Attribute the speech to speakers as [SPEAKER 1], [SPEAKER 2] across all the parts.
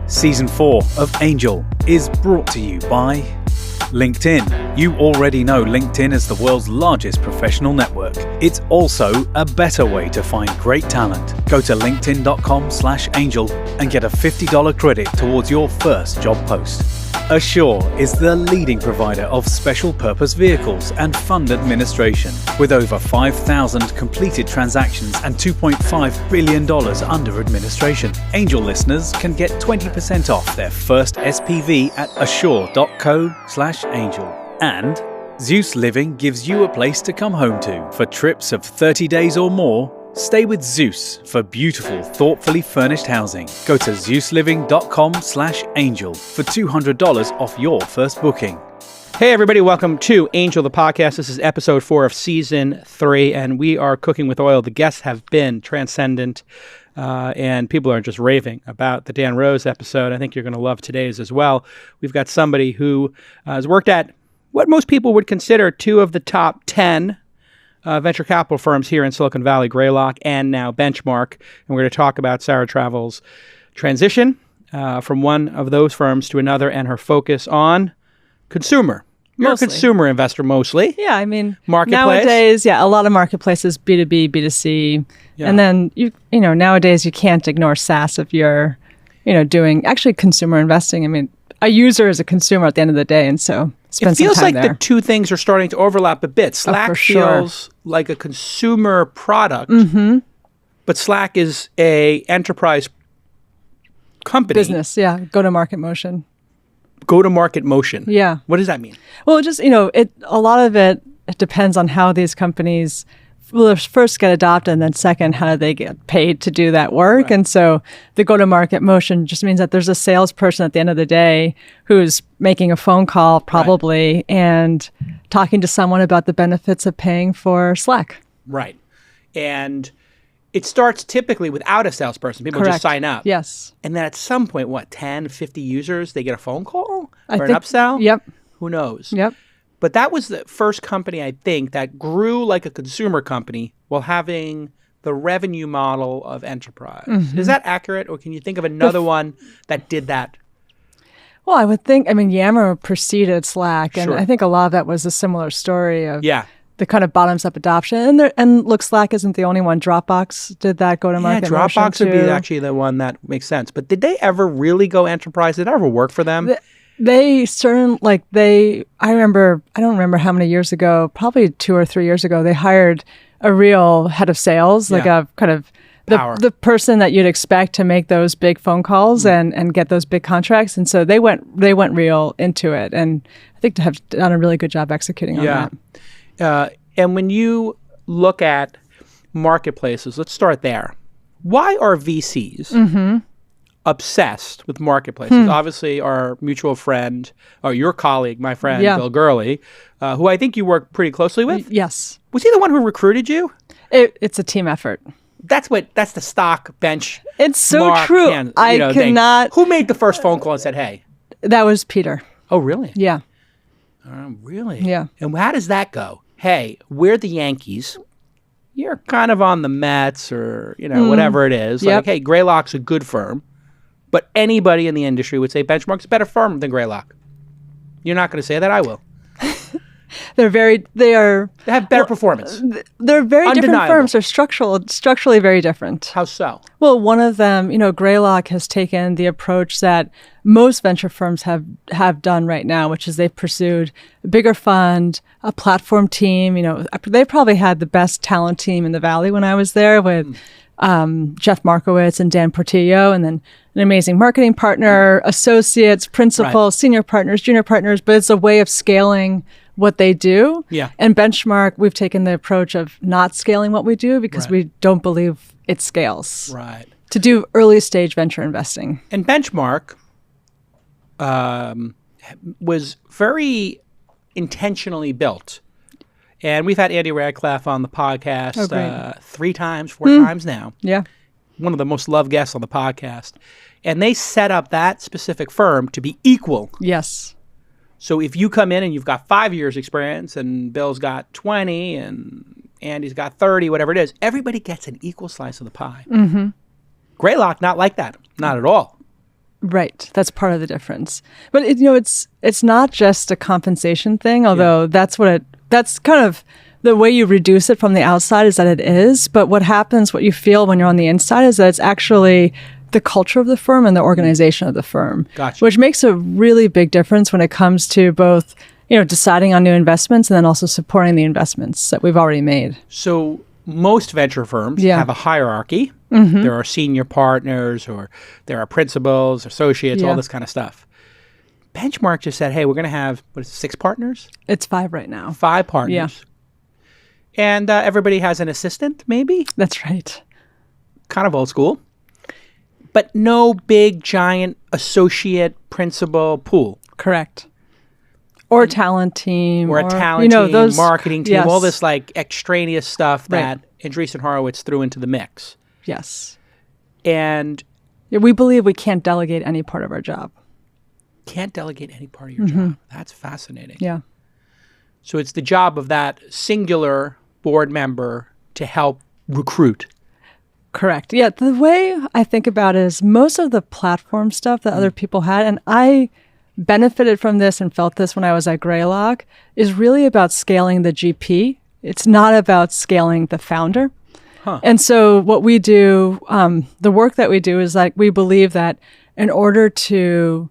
[SPEAKER 1] Season 4 of Angel is brought to you by LinkedIn. You already know LinkedIn is the world's largest professional network. It's also a better way to find great talent. Go to linkedin.com/angel and get a $50 credit towards your first job post. Assure is the leading provider of special purpose vehicles and fund administration. With over 5,000 completed transactions and $2.5 billion under administration, Angel listeners can get 20% off their first SPV at assure.co/angel. And Zeus Living gives you a place to come home to. For trips of 30 days or more, stay with Zeus for beautiful, thoughtfully furnished housing. Go to ZeusLiving.com/angel for $200 off your first booking.
[SPEAKER 2] Hey everybody, welcome to Angel the Podcast. This is episode 4 of season 3, and we are cooking with oil. The guests have been transcendent, and people are just raving about the Dan Rose episode. I think you're going to love today's as well. We've got somebody who has worked at what most people would consider 2 of the top 10 venture capital firms here in Silicon Valley, Greylock and now Benchmark. And we're going to talk about Sarah Tavel's transition from one of those firms to another and her focus on consumer. You're
[SPEAKER 3] Mostly.
[SPEAKER 2] a consumer investor mostly.
[SPEAKER 3] Yeah, I mean,
[SPEAKER 2] Marketplace?
[SPEAKER 3] nowadays, a lot of marketplaces, B2B, B2C.
[SPEAKER 2] Yeah.
[SPEAKER 3] And then, nowadays you can't ignore SaaS if you're, doing actually consumer investing. I mean, a user is a consumer at the end of the day, and so spend some
[SPEAKER 2] It feels
[SPEAKER 3] time
[SPEAKER 2] like
[SPEAKER 3] there.
[SPEAKER 2] the two things are starting to overlap a bit. Slack
[SPEAKER 3] for sure.
[SPEAKER 2] feels like a consumer product, but Slack is a enterprise company.
[SPEAKER 3] Business, go-to-market motion.
[SPEAKER 2] Go-to-market motion.
[SPEAKER 3] Yeah.
[SPEAKER 2] What does that mean?
[SPEAKER 3] Well, just, a lot of it depends on how these companies first get adopted, and then second, how do they get paid to do that work?
[SPEAKER 2] Right.
[SPEAKER 3] And so the go-to-market motion just means that there's a salesperson at the end of the day who's making a phone call probably and talking to someone about the benefits of paying for Slack.
[SPEAKER 2] Right. And it starts typically without a salesperson. People just sign up.
[SPEAKER 3] Yes.
[SPEAKER 2] And then at some point, 10, 50 users, they get a phone call
[SPEAKER 3] I
[SPEAKER 2] or an
[SPEAKER 3] think-
[SPEAKER 2] upsell?
[SPEAKER 3] Yep.
[SPEAKER 2] Who knows?
[SPEAKER 3] Yep.
[SPEAKER 2] But that was the first company, I think, that grew like a consumer company while having the revenue model of enterprise. Is that accurate? Or can you think of another one that did that?
[SPEAKER 3] Well, I would think, Yammer preceded Slack, and
[SPEAKER 2] Sure.
[SPEAKER 3] I think a lot of that was a similar story of
[SPEAKER 2] Yeah.
[SPEAKER 3] the kind of bottoms-up adoption. And look, Slack isn't the only one. Dropbox did that go-to-market motion
[SPEAKER 2] Dropbox would be
[SPEAKER 3] too.
[SPEAKER 2] actually the one that makes sense. But did they ever really go enterprise? Did it ever work for them?
[SPEAKER 3] I don't remember how many years ago, probably 2 or 3 years ago, they hired a real head of sales, like a kind of
[SPEAKER 2] Power.
[SPEAKER 3] the person that you'd expect to make those big phone calls and get those big contracts. And so they went real into it. And I think to have done a really good job executing on that.
[SPEAKER 2] And when you look at marketplaces, let's start there. Why are VCs obsessed with marketplaces? Obviously, our mutual friend, or your colleague, my friend, Bill Gurley, who I think you work pretty closely with.
[SPEAKER 3] Yes.
[SPEAKER 2] Was he the one who recruited you?
[SPEAKER 3] It's a team effort.
[SPEAKER 2] That's the stock bench.
[SPEAKER 3] It's so
[SPEAKER 2] Marc
[SPEAKER 3] true.
[SPEAKER 2] thing.
[SPEAKER 3] I could not.
[SPEAKER 2] Who made the first phone call and said, hey?
[SPEAKER 3] That was Peter.
[SPEAKER 2] Oh, really?
[SPEAKER 3] Yeah.
[SPEAKER 2] Really?
[SPEAKER 3] Yeah.
[SPEAKER 2] And how does that go? Hey, we're the Yankees. You're kind of on the Mets or, whatever it is.
[SPEAKER 3] Yep.
[SPEAKER 2] Like, hey, Greylock's a good firm. But anybody in the industry would say Benchmark's a better firm than Greylock. You're not going to say that. I will.
[SPEAKER 3] They
[SPEAKER 2] have better performance.
[SPEAKER 3] They're very different
[SPEAKER 2] Undeniable.
[SPEAKER 3] firms. They're structurally very different.
[SPEAKER 2] How so?
[SPEAKER 3] Well, one of them, Greylock has taken the approach that most venture firms have done right now, which is they've pursued a bigger fund, a platform team. They probably had the best talent team in the Valley when I was there with Jeff Markowitz and Dan Portillo, and then an amazing marketing partner, associates, principals, senior partners, junior partners. But it's a way of scaling what they do.
[SPEAKER 2] Yeah.
[SPEAKER 3] And Benchmark, we've taken the approach of not scaling what we do because we don't believe it scales.
[SPEAKER 2] Right.
[SPEAKER 3] To do early stage venture investing.
[SPEAKER 2] And Benchmark was very intentionally built. And we've had Andy Radcliffe on the podcast 3 times, 4 times now.
[SPEAKER 3] Yeah.
[SPEAKER 2] One of the most loved guests on the podcast. And they set up that specific firm to be equal.
[SPEAKER 3] Yes.
[SPEAKER 2] So if you come in and you've got 5 years experience and Bill's got 20 and Andy's got 30, whatever it is, everybody gets an equal slice of the pie. Greylock, not like that. Not at all.
[SPEAKER 3] Right. That's part of the difference. But it's not just a compensation thing, although that's kind of the way you reduce it from the outside is that it is. But what happens, what you feel when you're on the inside is that it's actually the culture of the firm and the organization of the firm,
[SPEAKER 2] Gotcha.
[SPEAKER 3] Which makes a really big difference when it comes to both, deciding on new investments and then also supporting the investments that we've already made.
[SPEAKER 2] So most venture firms have a hierarchy. Mm-hmm. There are senior partners, or there are principals, associates, all this kind of stuff. Benchmark just said, hey, we're going to have, 6 partners?
[SPEAKER 3] It's 5 right now.
[SPEAKER 2] 5 partners.
[SPEAKER 3] Yeah.
[SPEAKER 2] And everybody has an assistant, maybe?
[SPEAKER 3] That's right.
[SPEAKER 2] Kind of old school. But no big, giant associate principal pool.
[SPEAKER 3] Correct. Or a talent team.
[SPEAKER 2] Or a talent team,
[SPEAKER 3] those,
[SPEAKER 2] marketing team, all this like extraneous stuff that Andreessen Horowitz threw into the mix.
[SPEAKER 3] Yes.
[SPEAKER 2] And
[SPEAKER 3] we believe we can't delegate any part of our job.
[SPEAKER 2] Can't delegate any part of your job. That's fascinating.
[SPEAKER 3] Yeah.
[SPEAKER 2] So it's the job of that singular board member to help recruit.
[SPEAKER 3] Correct. Yeah. The way I think about it is most of the platform stuff that other people had, and I benefited from this and felt this when I was at Greylock, is really about scaling the GP. It's not about scaling the founder. Huh. And so what we do, the work that we do is like we believe that in order to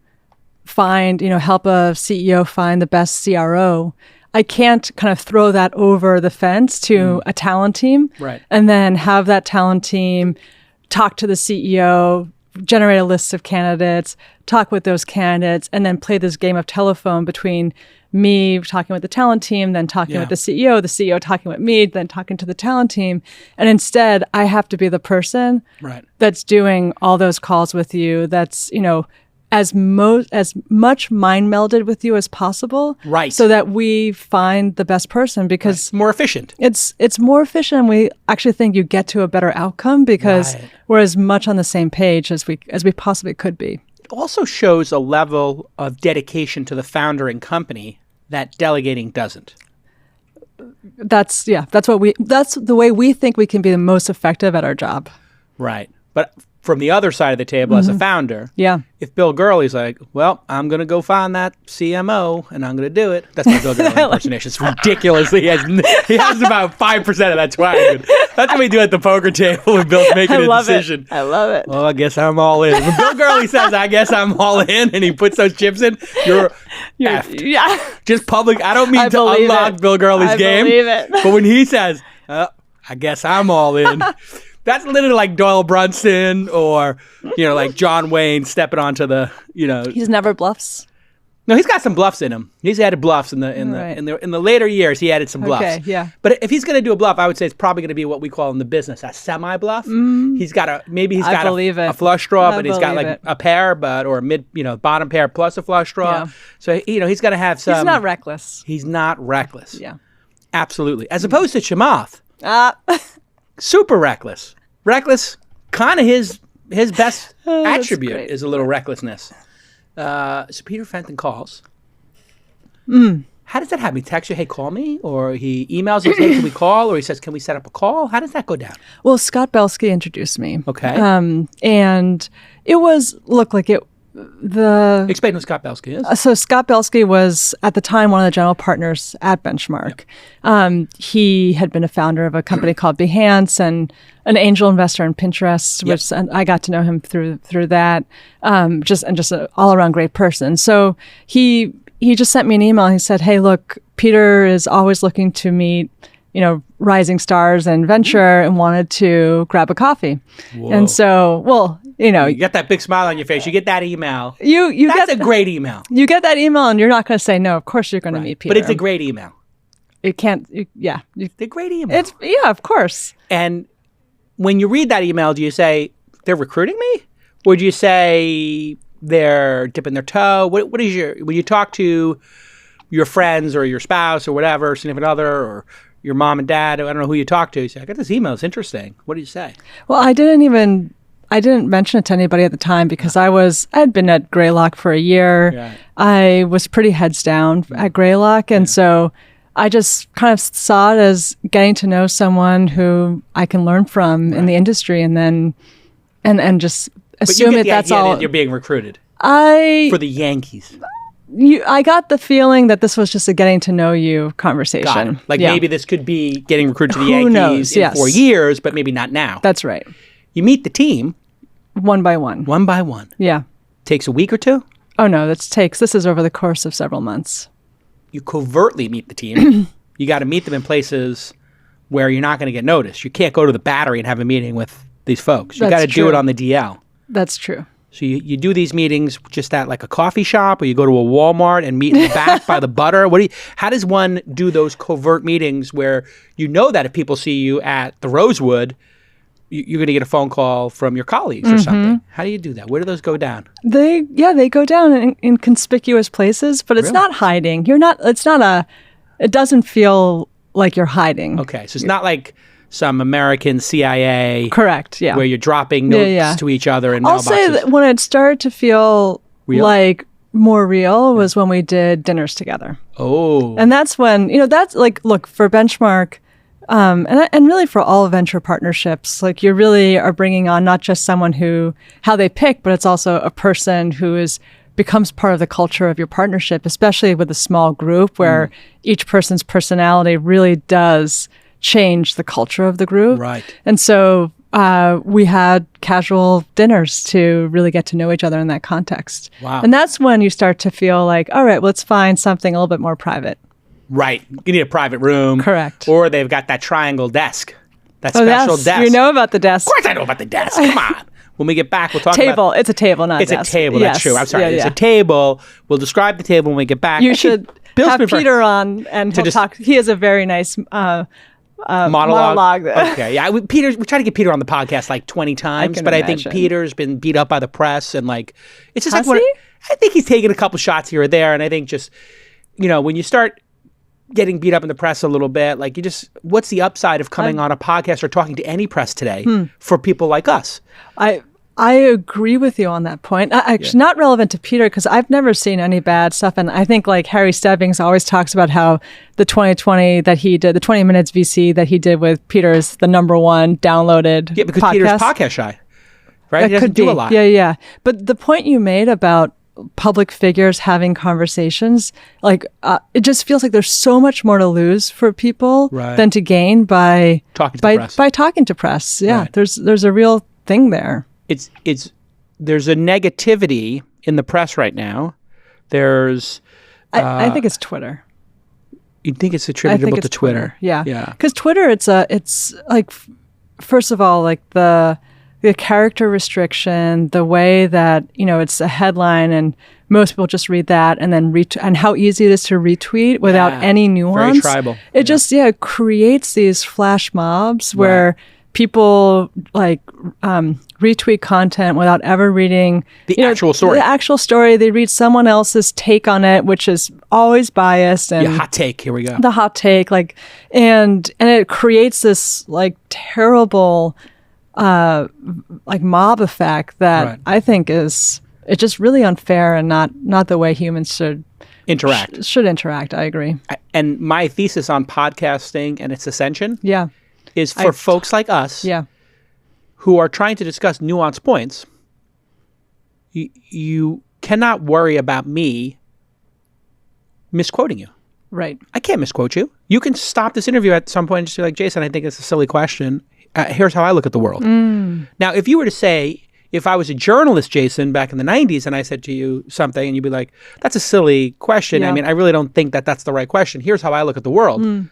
[SPEAKER 3] find, help a CEO find the best CRO, I can't kind of throw that over the fence to a talent team and then have that talent team talk to the CEO, generate a list of candidates, talk with those candidates, and then play this game of telephone between me talking with the talent team, then talking with the CEO talking with me, then talking to the talent team. And instead, I have to be the person that's doing all those calls with you, that's, as much mind melded with you as possible, so that we find the best person, because
[SPEAKER 2] more efficient.
[SPEAKER 3] It's more efficient, and we actually think you get to a better outcome because we're as much on the same page as we possibly could be.
[SPEAKER 2] It also shows a level of dedication to the founder and company that delegating doesn't.
[SPEAKER 3] That's the way we think we can be the most effective at our job.
[SPEAKER 2] Right. But from the other side of the table, as a founder, if Bill Gurley's like, well, I'm going to go find that CMO and I'm going to do it. That's my Bill Gurley impersonation. It's ridiculous. He has about 5% of that swag. That's what we do at the poker table when Bill's making a decision.
[SPEAKER 3] I love it.
[SPEAKER 2] Well, I guess I'm all in. When Bill Gurley says, I guess I'm all in, and he puts those chips in, you're effed.
[SPEAKER 3] Yeah.
[SPEAKER 2] Just public. I don't mean to unlock Bill Gurley's game.
[SPEAKER 3] I believe it.
[SPEAKER 2] But when he says, I guess I'm all in. That's literally like Doyle Brunson or, like John Wayne stepping onto the,
[SPEAKER 3] He's never bluffs.
[SPEAKER 2] No, he's got some bluffs in him. He's added bluffs in the later years. He added some bluffs.
[SPEAKER 3] Okay, yeah.
[SPEAKER 2] But if he's going to do a bluff, I would say it's probably going to be what we call in the business a semi-bluff. He's got a flush draw, but he's got like a pair, or a mid, bottom pair plus a flush draw. Yeah. So he's going to have some.
[SPEAKER 3] He's not reckless.
[SPEAKER 2] He's not reckless.
[SPEAKER 3] Yeah,
[SPEAKER 2] absolutely. As opposed to Chamath, super reckless. Reckless, kind of his best attribute is a little recklessness. So Peter Fenton calls. How does that happen? He texts you, hey, call me? Or he emails you, hey, can we call? Or he says, can we set up a call? How does that go down?
[SPEAKER 3] Well, Scott Belsky introduced me.
[SPEAKER 2] Okay.
[SPEAKER 3] And it
[SPEAKER 2] Explain who Scott Belsky is.
[SPEAKER 3] So Scott Belsky was, at the time, one of the general partners at Benchmark. Yep. He had been a founder of a company called Behance and an angel investor in Pinterest, which and I got to know him through that. Just an all-around great person. So he just sent me an email. He said, hey, look, Peter is always looking to meet rising stars in venture and wanted to grab a coffee. Whoa. And so, you
[SPEAKER 2] get that big smile on your face. You get that email.
[SPEAKER 3] That's
[SPEAKER 2] a great email.
[SPEAKER 3] You get that email and you're not going to say no. Of course you're going to meet Peter.
[SPEAKER 2] But it's a great email.
[SPEAKER 3] It can't.
[SPEAKER 2] It's a great email.
[SPEAKER 3] Of course.
[SPEAKER 2] And when you read that email, do you say they're recruiting me, or do you say they're dipping their toe? What is when you talk to your friends or your spouse or whatever, significant other, or your mom and dad, I don't know who you talk to, you say, I got this email, it's interesting. What do you say?
[SPEAKER 3] Well, I didn't mention it to anybody at the time because I had been at Greylock for a year. Yeah. I was pretty heads down at Greylock. And so I just kind of saw it as getting to know someone who I can learn from in the industry and then, and just assume
[SPEAKER 2] but you get
[SPEAKER 3] that's
[SPEAKER 2] the idea
[SPEAKER 3] all.
[SPEAKER 2] that you're being recruited
[SPEAKER 3] I
[SPEAKER 2] for the Yankees.
[SPEAKER 3] I got the feeling that this was just a getting to know you conversation.
[SPEAKER 2] Got it. Like maybe this could be getting recruited to the
[SPEAKER 3] Who
[SPEAKER 2] Yankees
[SPEAKER 3] knows?
[SPEAKER 2] in
[SPEAKER 3] Yes.
[SPEAKER 2] 4 years, but maybe not now.
[SPEAKER 3] That's right.
[SPEAKER 2] You meet the team
[SPEAKER 3] One by one.
[SPEAKER 2] one by one.
[SPEAKER 3] Yeah.
[SPEAKER 2] Takes a week or two.
[SPEAKER 3] Oh no, this is over the course of several months.
[SPEAKER 2] You covertly meet the team. You got to meet them in places where you're not going to get noticed. You can't go to the Battery and have a meeting with these folks. You got to do it on the DL.
[SPEAKER 3] That's true.
[SPEAKER 2] So you do these meetings just at like a coffee shop, or you go to a Walmart and meet in the back by the butter? How does one do those covert meetings where you know that if people see you at the Rosewood, you're going to get a phone call from your colleagues or something? How do you do that? Where do those go down?
[SPEAKER 3] They go down in conspicuous places, but it's not hiding. It doesn't feel like you're hiding.
[SPEAKER 2] Okay, so it's not like some American CIA.
[SPEAKER 3] Correct, yeah.
[SPEAKER 2] Where you're dropping notes to each other in
[SPEAKER 3] I'll
[SPEAKER 2] mailboxes.
[SPEAKER 3] say that when it started to feel like more real was when we did dinners together.
[SPEAKER 2] Oh.
[SPEAKER 3] And that's when, that's like, look, for Benchmark, and really for all venture partnerships, like you really are bringing on not just someone how they pick, but it's also a person who becomes part of the culture of your partnership, especially with a small group where each person's personality really does change the culture of the group.
[SPEAKER 2] Right.
[SPEAKER 3] And so we had casual dinners to really get to know each other in that context.
[SPEAKER 2] Wow.
[SPEAKER 3] And that's when you start to feel like, all right, let's find something a little bit more private.
[SPEAKER 2] Right. You need a private room.
[SPEAKER 3] Correct.
[SPEAKER 2] Or they've got that triangle desk. That special desk.
[SPEAKER 3] You know about the desk.
[SPEAKER 2] Of course I know about the desk. Come on. When we get back, we'll talk about...
[SPEAKER 3] Table. It's a table, not a desk.
[SPEAKER 2] It's a table. That's true. I'm sorry. It's a table. We'll describe the table when we get back.
[SPEAKER 3] You should have Peter on and he'll talk. He has a very nice... monologue.
[SPEAKER 2] Okay, yeah. We try to get Peter on the podcast like 20 times, but I think Peter's been beat up by the press and like it's just I think he's taken a couple shots here or there, and I think just when you start getting beat up in the press a little bit, like what's the upside of coming on a podcast or talking to any press today for people like us?
[SPEAKER 3] I agree with you on that point. Actually, not relevant to Peter because I've never seen any bad stuff. And I think like Harry Stebbings always talks about how the 2020 that he did, the 20 Minutes VC that he did with Peter is the #1 downloaded
[SPEAKER 2] Yeah, because
[SPEAKER 3] podcast.
[SPEAKER 2] Peter's podcast shy, right?
[SPEAKER 3] That
[SPEAKER 2] he doesn't do a lot.
[SPEAKER 3] Yeah. But the point you made about public figures having conversations, like it just feels like there's so much more to lose for people than to gain by talking to press. Yeah, right. There's a real thing there.
[SPEAKER 2] There's a negativity in the press right now. There's
[SPEAKER 3] I think it's Twitter.
[SPEAKER 2] You think it's attributable to Twitter?
[SPEAKER 3] Yeah. Because Twitter, it's like first of all, like the character restriction, the way that it's a headline and most people just read that and then and how easy it is to retweet without any nuance.
[SPEAKER 2] Very tribal.
[SPEAKER 3] It just creates these flash mobs where people like retweet content without ever reading
[SPEAKER 2] the actual story.
[SPEAKER 3] The actual story. They read someone else's take on it, which is always biased. And
[SPEAKER 2] hot take. Here we go.
[SPEAKER 3] The hot take, and it creates this like terrible like mob effect that I think it's just really unfair and not the way humans should
[SPEAKER 2] interact.
[SPEAKER 3] Should interact. I agree.
[SPEAKER 2] And my thesis on podcasting and its ascension is for folks like us who are trying to discuss nuanced points. You cannot worry about me misquoting you.
[SPEAKER 3] Right.
[SPEAKER 2] I can't misquote you. You can stop this interview at some point and just be like, Jason, I think it's a silly question. Here's how I look at the world. Now, if you were to say, if I was a journalist, Jason, back in the 90s, and I said to you something, and you'd be like, that's a silly question. I mean, I really don't think that that's the right question. Here's how I look at the world.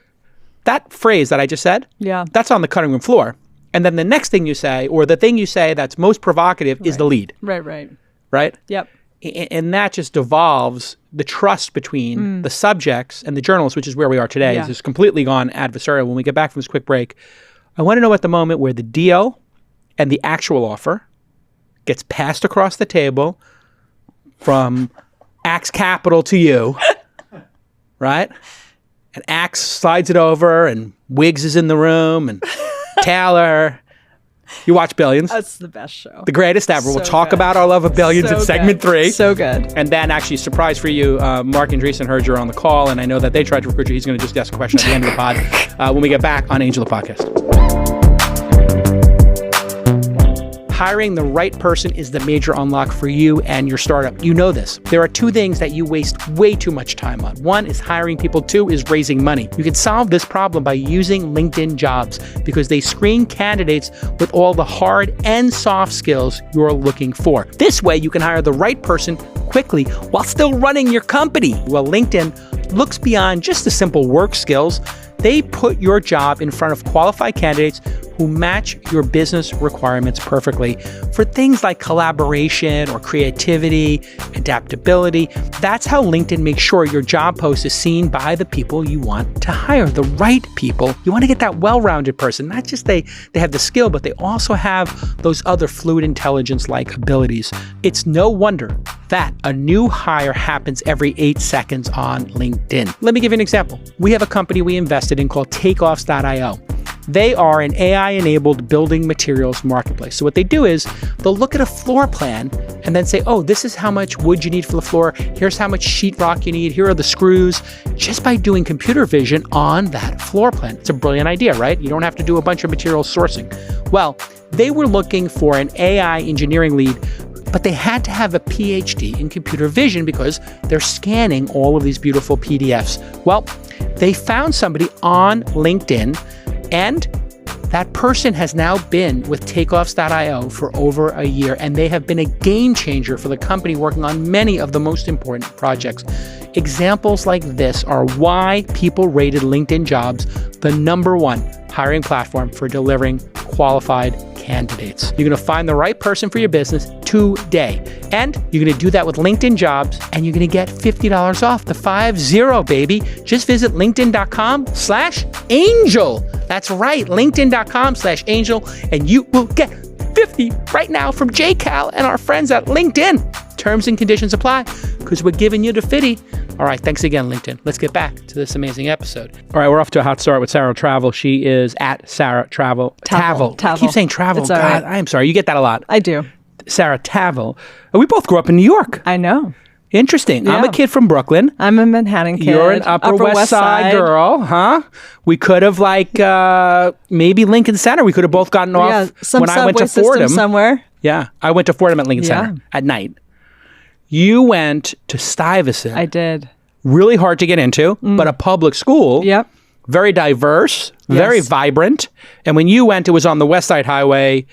[SPEAKER 2] That phrase that I just said, that's on the cutting room floor. And then the next thing you say, or the thing you say that's most provocative is the lead. Right? Yep. And that just devolves the trust between the subjects and the journalists, which is where we are today. It's just completely gone adversarial. When we get back from this quick break, I want to know at the moment where the deal and the actual offer gets passed across the table from Axe Capital to you, right? And Axe slides it over and Wiggs is in the room and Taylor. You watch Billions.
[SPEAKER 3] That's the best show.
[SPEAKER 2] The greatest ever. We'll talk about our love of Billions in segment 3.
[SPEAKER 3] So good.
[SPEAKER 2] And then actually, surprise for you, Marc Andreessen heard you're on the call, and I know that they tried to recruit you. He's going to just ask a question at the end of the pod when we get back on Angel the Podcast. Hiring the right person is the major unlock for you and your startup. You know this. There are two things that you waste way too much time on. One is hiring people. Two is raising money. You can solve this problem by using LinkedIn Jobs because they screen candidates with all the hard and soft skills you're looking for. This way, you can hire the right person quickly while still running your company. Well, LinkedIn looks beyond just the simple work skills. They put your job in front of qualified candidates who match your business requirements perfectly for things like collaboration or creativity, adaptability. That's how LinkedIn makes sure your job post is seen by the people you want to hire, the right people. You want to get that well-rounded person, not just they have the skill, but they also have those other fluid intelligence-like abilities. It's no wonder that a new hire happens every 8 seconds on LinkedIn. Let me give you an example. We have a company we invested in called Takeoffs.io. They are an AI-enabled building materials marketplace. So what they do is they'll look at a floor plan and then say, oh, this is how much wood you need for the floor. Here's how much sheetrock you need. Here are the screws. Just by doing computer vision on that floor plan. It's a brilliant idea, right? You don't have to do a bunch of material sourcing. Well, they were looking for an AI engineering lead, but they had to have a PhD in computer vision because they're scanning all of these beautiful PDFs. Well, they found somebody on LinkedIn, and that person has now been with Takeoffs.io for over a year, and they have been a game changer for the company, working on many of the most important projects. Examples like this are why people rated LinkedIn Jobs the #1 hiring platform for delivering qualified candidates. You're going to find the right person for your business today. And you're going to do that with LinkedIn Jobs, and you're going to get $50 off, the 50, baby. Just visit linkedin.com/angel. That's right, linkedin.com/angel, and you will get 50 right now from JCal and our friends at LinkedIn. Terms and conditions apply because we're giving you the 50. All right, thanks again, LinkedIn. Let's get back to this amazing episode. All right, we're off to a hot start with Sarah Tavel. She is at Sarah Tavel. I keep saying Travel.
[SPEAKER 3] It's all
[SPEAKER 2] God,
[SPEAKER 3] right.
[SPEAKER 2] I am sorry. You get that a lot.
[SPEAKER 3] I do.
[SPEAKER 2] Sarah Tavel. We both grew up in New York.
[SPEAKER 3] I know.
[SPEAKER 2] Interesting.
[SPEAKER 3] Yeah.
[SPEAKER 2] I'm a kid from Brooklyn.
[SPEAKER 3] I'm a Manhattan kid.
[SPEAKER 2] You're an Upper West Side girl, huh? We could have maybe Lincoln Center. We could have both gotten off
[SPEAKER 3] some
[SPEAKER 2] when I went to
[SPEAKER 3] subway
[SPEAKER 2] Fordham.
[SPEAKER 3] system somewhere.
[SPEAKER 2] Yeah, I went to Fordham at Lincoln Center at night. You went to Stuyvesant.
[SPEAKER 3] I did.
[SPEAKER 2] Really hard to get into, but a public school.
[SPEAKER 3] Yep.
[SPEAKER 2] Very diverse, very vibrant. And when you went, it was on the West Side Highway,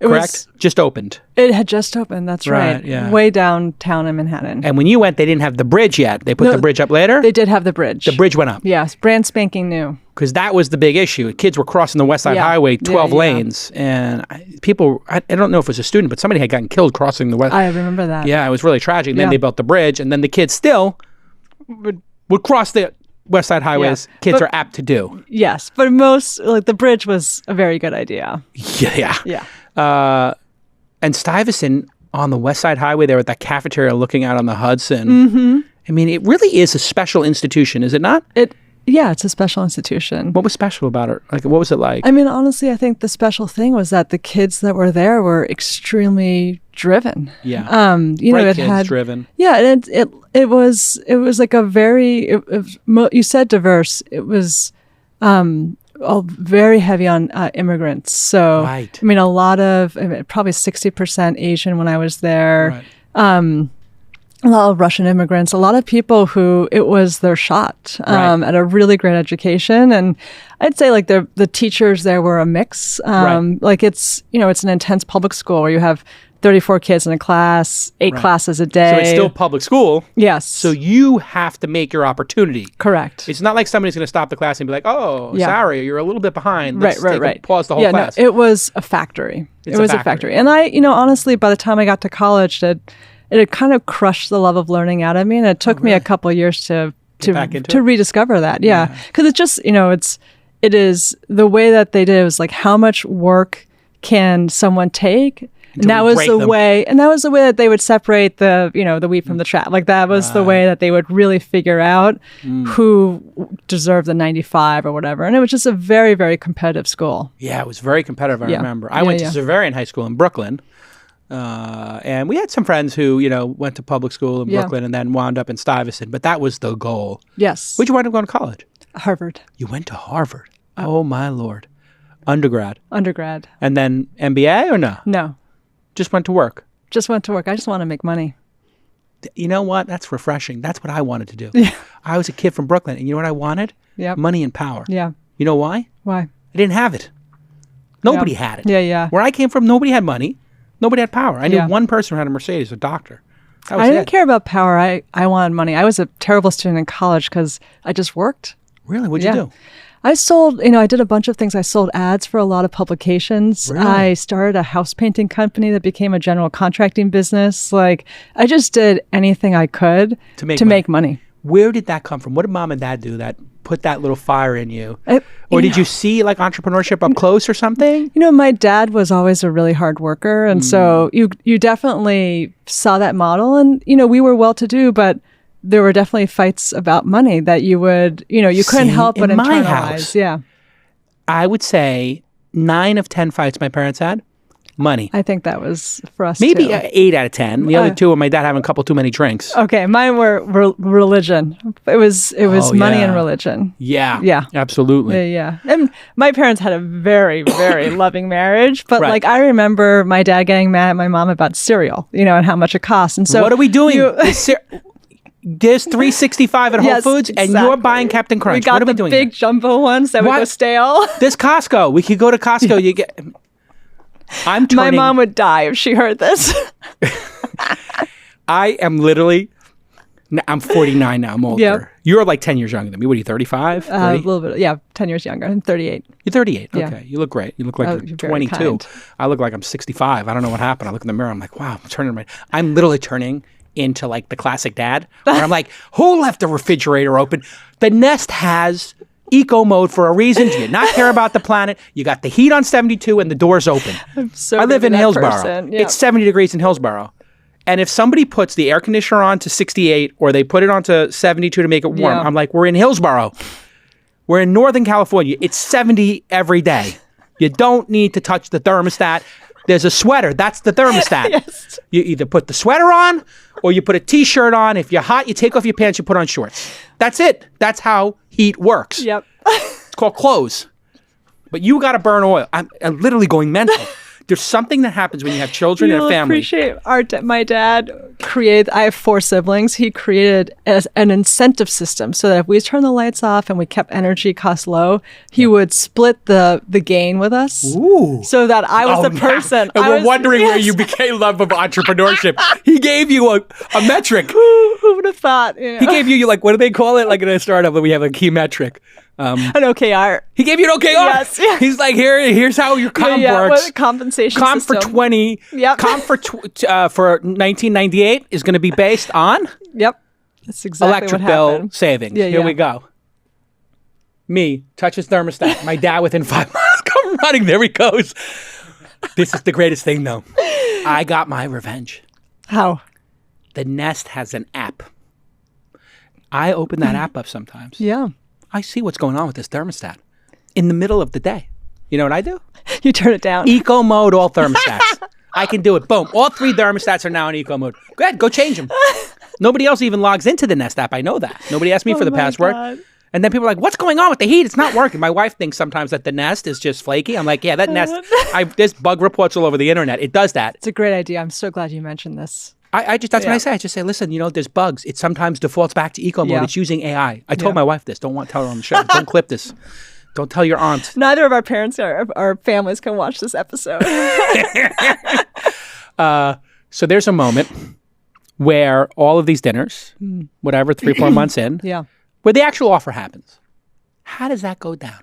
[SPEAKER 2] correct? Just opened.
[SPEAKER 3] It had just opened, that's right.
[SPEAKER 2] Yeah.
[SPEAKER 3] Way downtown in Manhattan.
[SPEAKER 2] And when you went, they didn't have the bridge yet. They put the bridge up later?
[SPEAKER 3] They did have the bridge.
[SPEAKER 2] The bridge went up.
[SPEAKER 3] Yes, brand spanking new.
[SPEAKER 2] Because that was the big issue. Kids were crossing the West Side Highway, 12 lanes. And people, I don't know if it was a student, but somebody had gotten killed crossing the West.
[SPEAKER 3] I remember that.
[SPEAKER 2] Yeah, it was really tragic. And then they built the bridge, and then the kids still would cross the West Side highways. Kids are apt to do.
[SPEAKER 3] Yes, but most, the bridge was a very good idea.
[SPEAKER 2] Yeah. And Stuyvesant on the West Side Highway there with that cafeteria looking out on the Hudson. Mm-hmm. I mean, it really is a special institution, is it not?
[SPEAKER 3] Yeah, it's a special institution.
[SPEAKER 2] What was special about it? What was it like?
[SPEAKER 3] I mean, honestly, I think the special thing was that the kids that were there were extremely driven.
[SPEAKER 2] Yeah.
[SPEAKER 3] It had
[SPEAKER 2] driven.
[SPEAKER 3] Yeah, and it was like a very you said diverse. It was all very heavy on immigrants. So
[SPEAKER 2] right.
[SPEAKER 3] I mean, a lot of probably 60% Asian when I was there.
[SPEAKER 2] Right.
[SPEAKER 3] A lot of Russian immigrants, a lot of people who it was their shot at a really great education. And I'd say the teachers there were a mix. It's an intense public school where you have 34 kids in a class, 8 classes a day.
[SPEAKER 2] So it's still public school.
[SPEAKER 3] Yes.
[SPEAKER 2] So you have to make your opportunity.
[SPEAKER 3] Correct.
[SPEAKER 2] It's not like somebody's going to stop the class and be like, oh, sorry, you're a little bit behind. Let's pause the whole class.
[SPEAKER 3] No, it was a factory. It was a factory. And I, honestly, by the time I got to college, it had kind of crushed the love of learning out of me, and it took me a couple of years to rediscover that. Yeah, because it's just it is the way that they did it was how much work can someone take, and that was the way that they would separate the the wheat from the chaff. That was the way that they would really figure out who deserved the 95 or whatever, and it was just a very, very competitive school.
[SPEAKER 2] Yeah, it was very competitive. I remember. I went to Xaverian High School in Brooklyn. And we had some friends who, went to public school in Brooklyn and then wound up in Stuyvesant, but that was the goal.
[SPEAKER 3] Yes.
[SPEAKER 2] Where'd you wind up going to college?
[SPEAKER 3] Harvard.
[SPEAKER 2] You went to Harvard. Oh my Lord. Undergrad.
[SPEAKER 3] Undergrad.
[SPEAKER 2] And then MBA or no?
[SPEAKER 3] No.
[SPEAKER 2] Just went to work.
[SPEAKER 3] Just went to work. I just want to make money.
[SPEAKER 2] You know what? That's refreshing. That's what I wanted to do.
[SPEAKER 3] Yeah.
[SPEAKER 2] I was a kid from Brooklyn, and you know what I wanted?
[SPEAKER 3] Yep.
[SPEAKER 2] Money and power.
[SPEAKER 3] Yeah.
[SPEAKER 2] You know why?
[SPEAKER 3] Why?
[SPEAKER 2] I didn't have it. Nobody had it.
[SPEAKER 3] Yeah, yeah.
[SPEAKER 2] Where I came from, nobody had money. Nobody had power. I knew
[SPEAKER 3] Yeah.
[SPEAKER 2] one person who had a Mercedes, a doctor. That was
[SPEAKER 3] I didn't
[SPEAKER 2] it.
[SPEAKER 3] care about power. I wanted money. I was a terrible student in college because I just worked.
[SPEAKER 2] Really? What'd you do?
[SPEAKER 3] I sold, I did a bunch of things. I sold ads for a lot of publications.
[SPEAKER 2] Really?
[SPEAKER 3] I started a house painting company that became a general contracting business. Like, I just did anything I could
[SPEAKER 2] To make
[SPEAKER 3] make money.
[SPEAKER 2] Where did that come from? What did mom and dad do that put that little fire in you? Or did you see like entrepreneurship up close or something?
[SPEAKER 3] My dad was always a really hard worker. And so you definitely saw that model. And, we were well to do, but there were definitely fights about money that you would, you couldn't help but
[SPEAKER 2] in my
[SPEAKER 3] internalize.
[SPEAKER 2] house,
[SPEAKER 3] Yeah.
[SPEAKER 2] I would say 9 of 10 fights my parents had, money.
[SPEAKER 3] I think that was for us
[SPEAKER 2] Maybe
[SPEAKER 3] too.
[SPEAKER 2] 8 out of 10. The other 2 were my dad having a couple too many drinks.
[SPEAKER 3] Okay, mine were religion. It was money
[SPEAKER 2] yeah.
[SPEAKER 3] and religion.
[SPEAKER 2] Yeah.
[SPEAKER 3] Yeah.
[SPEAKER 2] Absolutely.
[SPEAKER 3] Yeah. And my parents had a very, very loving marriage. But
[SPEAKER 2] Right.
[SPEAKER 3] I remember my dad getting mad at my mom about cereal, and how much it costs. And so
[SPEAKER 2] What are we doing? There's 365 at Whole
[SPEAKER 3] Yes,
[SPEAKER 2] Foods, and
[SPEAKER 3] exactly.
[SPEAKER 2] you're buying Captain Crunch.
[SPEAKER 3] We got
[SPEAKER 2] What are we
[SPEAKER 3] the
[SPEAKER 2] doing?
[SPEAKER 3] big jumbo ones that would
[SPEAKER 2] What?
[SPEAKER 3] go stale.
[SPEAKER 2] There's Costco. We could go to Costco. You get. I'm turning.
[SPEAKER 3] My mom would die if she heard this.
[SPEAKER 2] I am literally. I'm 49 now. I'm older.
[SPEAKER 3] Yep.
[SPEAKER 2] You're like 10 years younger than me. What are you, 35?
[SPEAKER 3] A little bit. Yeah, 10 years younger. I'm 38.
[SPEAKER 2] You're 38.
[SPEAKER 3] Yeah.
[SPEAKER 2] Okay. You look great. You look like
[SPEAKER 3] Oh,
[SPEAKER 2] you're
[SPEAKER 3] you're very
[SPEAKER 2] 22.
[SPEAKER 3] kind.
[SPEAKER 2] I look like I'm 65. I don't know what happened. I look in the mirror. I'm like, wow, I'm literally turning into like the classic dad. Where I'm like, who left the refrigerator open? The Nest has eco mode for a reason. Do you not care about the planet? You got the heat on 72 and the door's open.
[SPEAKER 3] So
[SPEAKER 2] I live in
[SPEAKER 3] that
[SPEAKER 2] Hillsborough.
[SPEAKER 3] person. Yeah.
[SPEAKER 2] It's 70 degrees in Hillsborough. And if somebody puts the air conditioner on to 68 or they put it on to 72 to make it warm,
[SPEAKER 3] Yeah.
[SPEAKER 2] I'm like, we're in Hillsborough. We're in Northern California. It's 70 every day. You don't need to touch the thermostat. There's a sweater. That's the thermostat.
[SPEAKER 3] Yes.
[SPEAKER 2] You either put the sweater on or you put a T-shirt on. If you're hot, you take off your pants, you put on shorts. That's it. That's how heat works.
[SPEAKER 3] Yep.
[SPEAKER 2] It's called clothes. But you got to burn oil. I'm literally going mental. There's something that happens when you have children in a family.
[SPEAKER 3] Appreciate my dad created. I have 4 siblings. He created an incentive system so that if we turned the lights off and we kept energy costs low, he would split the gain with us.
[SPEAKER 2] Ooh.
[SPEAKER 3] So that I was the person.
[SPEAKER 2] And
[SPEAKER 3] I
[SPEAKER 2] we're
[SPEAKER 3] was-
[SPEAKER 2] wondering where
[SPEAKER 3] yes.
[SPEAKER 2] you became love of entrepreneurship. He gave you a metric.
[SPEAKER 3] Who would have thought?
[SPEAKER 2] He gave you like, what do they call it? Like in a startup, we have a key metric.
[SPEAKER 3] an OKR.
[SPEAKER 2] He gave you an OKR.
[SPEAKER 3] Yes, yeah.
[SPEAKER 2] He's like, here's how your comp
[SPEAKER 3] What
[SPEAKER 2] works.
[SPEAKER 3] compensation
[SPEAKER 2] Comp for
[SPEAKER 3] system.
[SPEAKER 2] 20.
[SPEAKER 3] Yep.
[SPEAKER 2] Comp for 1998 is going to be based on
[SPEAKER 3] Yep. That's exactly
[SPEAKER 2] electric
[SPEAKER 3] what
[SPEAKER 2] bill
[SPEAKER 3] happened.
[SPEAKER 2] savings.
[SPEAKER 3] Yeah,
[SPEAKER 2] Here
[SPEAKER 3] yeah.
[SPEAKER 2] we go. Me, touches thermostat. My dad within 5 miles come running. There he goes. This is the greatest thing, though. I got my revenge.
[SPEAKER 3] How?
[SPEAKER 2] The Nest has an app. I open that app up sometimes.
[SPEAKER 3] Yeah.
[SPEAKER 2] I see what's going on with this thermostat in the middle of the day. You know what I do?
[SPEAKER 3] You turn it down.
[SPEAKER 2] Eco mode, all thermostats. I can do it. Boom. All 3 thermostats are now in eco mode. Go ahead, go change them. Nobody else even logs into the Nest app. I know that. Nobody asked me for the
[SPEAKER 3] my
[SPEAKER 2] password.
[SPEAKER 3] God.
[SPEAKER 2] And then people are like, what's going on with the heat? It's not working. My wife thinks sometimes that the Nest is just flaky. I'm like, yeah, that Nest, there's bug reports all over the internet. It does that.
[SPEAKER 3] It's a great idea. I'm so glad you mentioned this.
[SPEAKER 2] That's what I say. I just say, listen, there's bugs. It sometimes defaults back to eco mode.
[SPEAKER 3] Yeah.
[SPEAKER 2] It's using AI. I told
[SPEAKER 3] Yeah.
[SPEAKER 2] my wife this. Don't tell her on the show. Don't clip this. Don't tell your aunt.
[SPEAKER 3] Neither of our parents or our families can watch this episode.
[SPEAKER 2] So there's a moment where all of these dinners, whatever, 3-4 months in,
[SPEAKER 3] Yeah.
[SPEAKER 2] where the actual offer happens. How does that go down?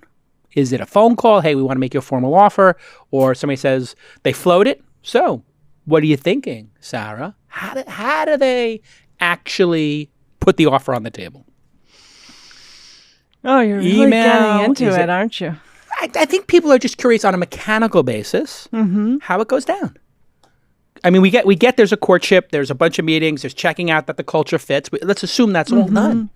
[SPEAKER 2] Is it a phone call? Hey, we want to make you a formal offer. Or somebody says, they float it. So what are you thinking, Sarah? How do they actually put the offer on the table?
[SPEAKER 3] Oh, you're really
[SPEAKER 2] Email,
[SPEAKER 3] getting into
[SPEAKER 2] is
[SPEAKER 3] it,
[SPEAKER 2] it-
[SPEAKER 3] aren't you?
[SPEAKER 2] I think people are just curious on a mechanical basis how it goes down. I mean, we get there's a courtship, there's a bunch of meetings, there's checking out that the culture fits. Let's assume that's all done.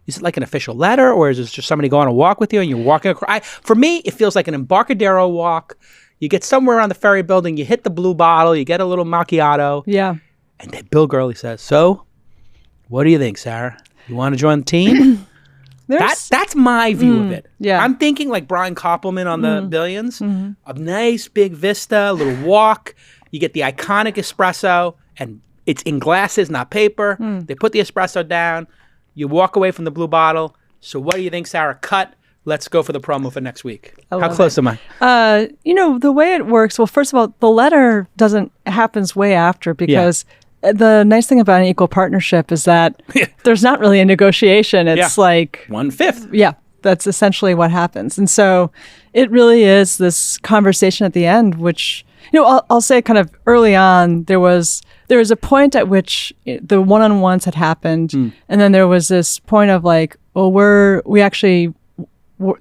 [SPEAKER 2] Is it like an official letter, or is it just somebody going on a walk with you and you're walking across? For me, it feels like an Embarcadero walk. You get somewhere around the ferry building, you hit the blue bottle, you get a little macchiato,
[SPEAKER 3] Yeah.
[SPEAKER 2] and then Bill Gurley says, so, what do you think, Sarah? You want to join the team? That's my view of it.
[SPEAKER 3] yeah.
[SPEAKER 2] I'm thinking like Brian Koppelman on the Billions, a nice big vista, a little walk, You get the iconic espresso, and it's in glasses, not paper. They put the espresso down. You walk away from the blue bottle. So what do you think, Sarah? Cut. Let's go for the promo for next week. How close am I?
[SPEAKER 3] The way it works, well, first of all, the letter happens way after because the nice thing about an equal partnership is that there's not really a negotiation. It's like
[SPEAKER 2] 1/5.
[SPEAKER 3] Yeah, that's essentially what happens. And so it really is this conversation at the end, which, I'll say kind of early on, there was a point at which the one-on-ones had happened. And then there was this point of like, well,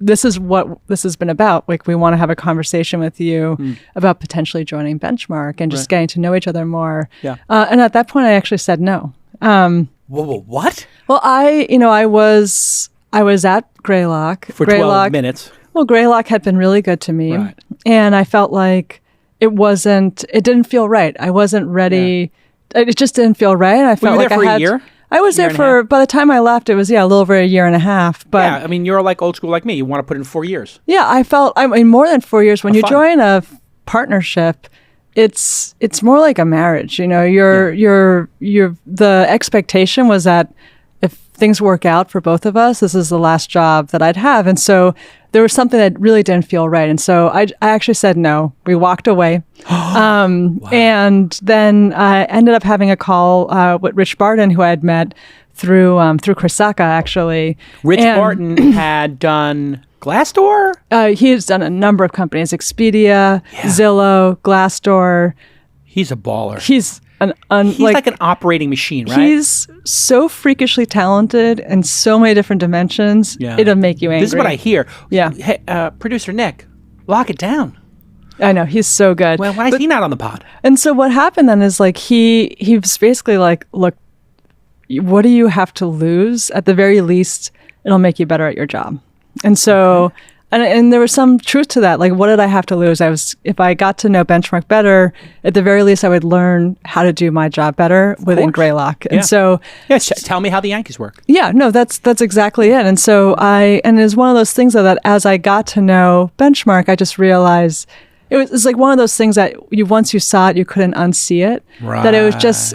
[SPEAKER 3] this is what this has been about. Like, we want to have a conversation with you about potentially joining Benchmark and just getting to know each other more.
[SPEAKER 2] Yeah.
[SPEAKER 3] And at that point, I actually said no.
[SPEAKER 2] Whoa, what?
[SPEAKER 3] Well, I was at Greylock.
[SPEAKER 2] For 12 minutes.
[SPEAKER 3] Well, Greylock had been really good to me.
[SPEAKER 2] Right.
[SPEAKER 3] And I felt like it didn't feel right. I wasn't ready. Yeah. It just didn't feel right. I felt
[SPEAKER 2] Were you there for a year?
[SPEAKER 3] I was there by the time I left, it was, a little over a year and a half. But
[SPEAKER 2] yeah, I mean, you're like old school like me. You want to put in 4 years.
[SPEAKER 3] Yeah, more than 4 years. When you join a partnership, it's more like a marriage. The expectation was that if things work out for both of us, this is the last job that I'd have. And so there was something that really didn't feel right. And so I actually said no. We walked away. Wow. And then I ended up having a call with Rich Barton, who I had met through Krisaka, actually.
[SPEAKER 2] Rich Barton had done Glassdoor?
[SPEAKER 3] He has done a number of companies, Expedia, Zillow, Glassdoor.
[SPEAKER 2] He's a baller.
[SPEAKER 3] He's
[SPEAKER 2] like an operating machine, right?
[SPEAKER 3] He's so freakishly talented in so many different dimensions. Yeah. It'll make you angry.
[SPEAKER 2] This is what I hear.
[SPEAKER 3] Yeah.
[SPEAKER 2] Hey, producer Nick, lock it down.
[SPEAKER 3] I know, he's so good.
[SPEAKER 2] Well, why is he not on the pod?
[SPEAKER 3] And so what happened then is like he was basically like, look, what do you have to lose? At the very least, it'll make you better at your job. And so And there was some truth to that. Like, what did I have to lose? If I got to know Benchmark better, at the very least, I would learn how to do my job better within Greylock. And so,
[SPEAKER 2] tell me how the Yankees work.
[SPEAKER 3] Yeah, no, that's exactly it. And so and it's one of those things that as I got to know Benchmark, I just realized it's like one of those things that once you saw it, you couldn't unsee it. Right. That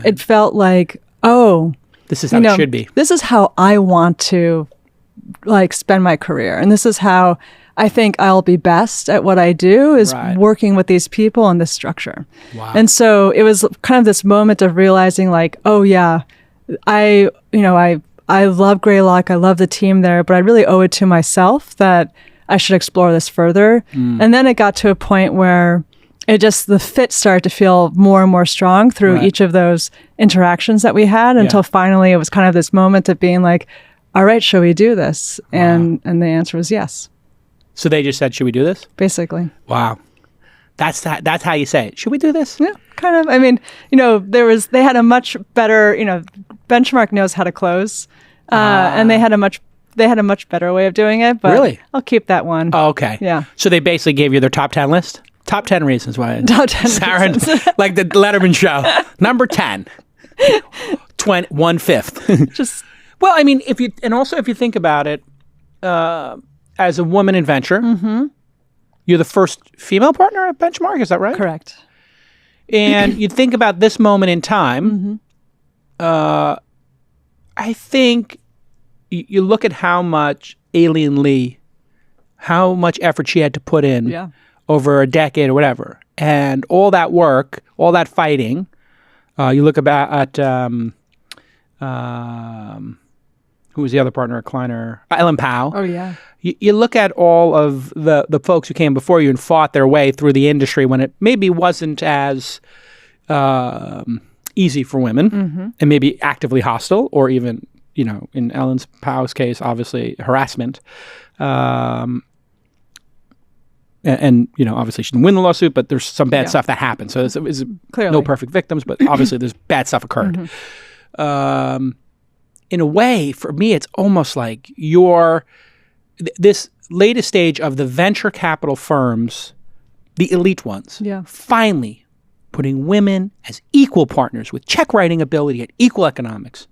[SPEAKER 3] it felt like, oh,
[SPEAKER 2] this is how it should be.
[SPEAKER 3] This is how I want to spend my career, and this is how I think I'll be best at what I do is working with these people in this structure. Wow. And so it was kind of this moment of realizing like, oh yeah, I love Greylock. I love the team there, but I really owe it to myself that I should explore this further. And then it got to a point where the fit started to feel more and more strong through each of those interactions that we had until finally it was kind of this moment of being like, all right, shall we do this? And the answer was yes.
[SPEAKER 2] So they just said, should we do this?
[SPEAKER 3] Basically.
[SPEAKER 2] Wow. That's how you say it. Should we do this?
[SPEAKER 3] Yeah, kind of. I mean, they had a much better, Benchmark knows how to close. And they had a much better way of doing it. But
[SPEAKER 2] really?
[SPEAKER 3] I'll keep that one.
[SPEAKER 2] Oh, okay.
[SPEAKER 3] Yeah.
[SPEAKER 2] So they basically gave you their top 10 list? Top 10 reasons why.
[SPEAKER 3] Top 10
[SPEAKER 2] Sarah,
[SPEAKER 3] reasons.
[SPEAKER 2] Like the Letterman show. Number 10. 1/5.
[SPEAKER 3] Just.
[SPEAKER 2] Well, I mean, if you think about it, as a woman in venture, you're the first female partner at Benchmark, is that right?
[SPEAKER 3] Correct.
[SPEAKER 2] And you think about this moment in time, I think you look at how much Aileen Lee, how much effort she had to put in over a decade or whatever, and all that work, all that fighting. You look at who was the other partner at Kleiner? Ellen Powell.
[SPEAKER 3] Oh, yeah.
[SPEAKER 2] You look at all of the folks who came before you and fought their way through the industry when it maybe wasn't as easy for women and maybe actively hostile or even, in Ellen Powell's case, obviously harassment. And obviously she didn't win the lawsuit, but there's some bad stuff that happened. So it's no perfect victims, but obviously there's bad stuff occurred. In a way, for me, it's almost like this latest stage of the venture capital firms, the elite ones, finally putting women as equal partners with check writing ability at equal economics.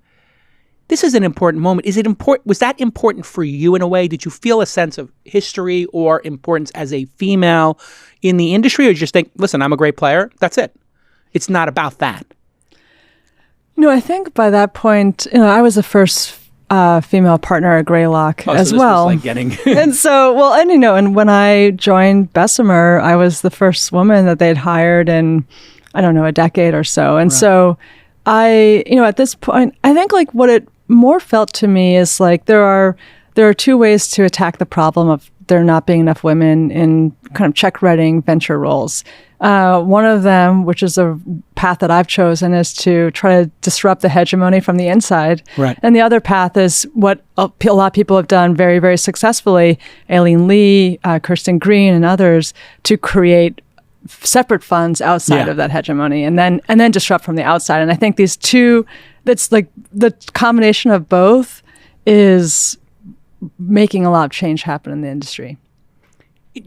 [SPEAKER 2] This is an important moment. Is it important? Was that important for you in a way? Did you feel a sense of history or importance as a female in the industry, or did you just think, listen, I'm a great player, that's it? it's not about that.
[SPEAKER 3] I think by that point, I was the first female partner at Greylock as
[SPEAKER 2] so this
[SPEAKER 3] well.
[SPEAKER 2] was like getting
[SPEAKER 3] and when I joined Bessemer, I was the first woman that they'd hired in, I don't know, a decade or so. And so I, at this point, I think like what it more felt to me is like there are two ways to attack the problem of there not being enough women in kind of check writing venture roles. One of them, which is a path that I've chosen, is to try to disrupt the hegemony from the inside.
[SPEAKER 2] Right.
[SPEAKER 3] And the other path is what a lot of people have done very, very successfully, Aileen Lee, Kirsten Green, and others, to create separate funds outside of that hegemony and then disrupt from the outside. And I think these two, that's like the combination of both is making a lot of change happen in the industry.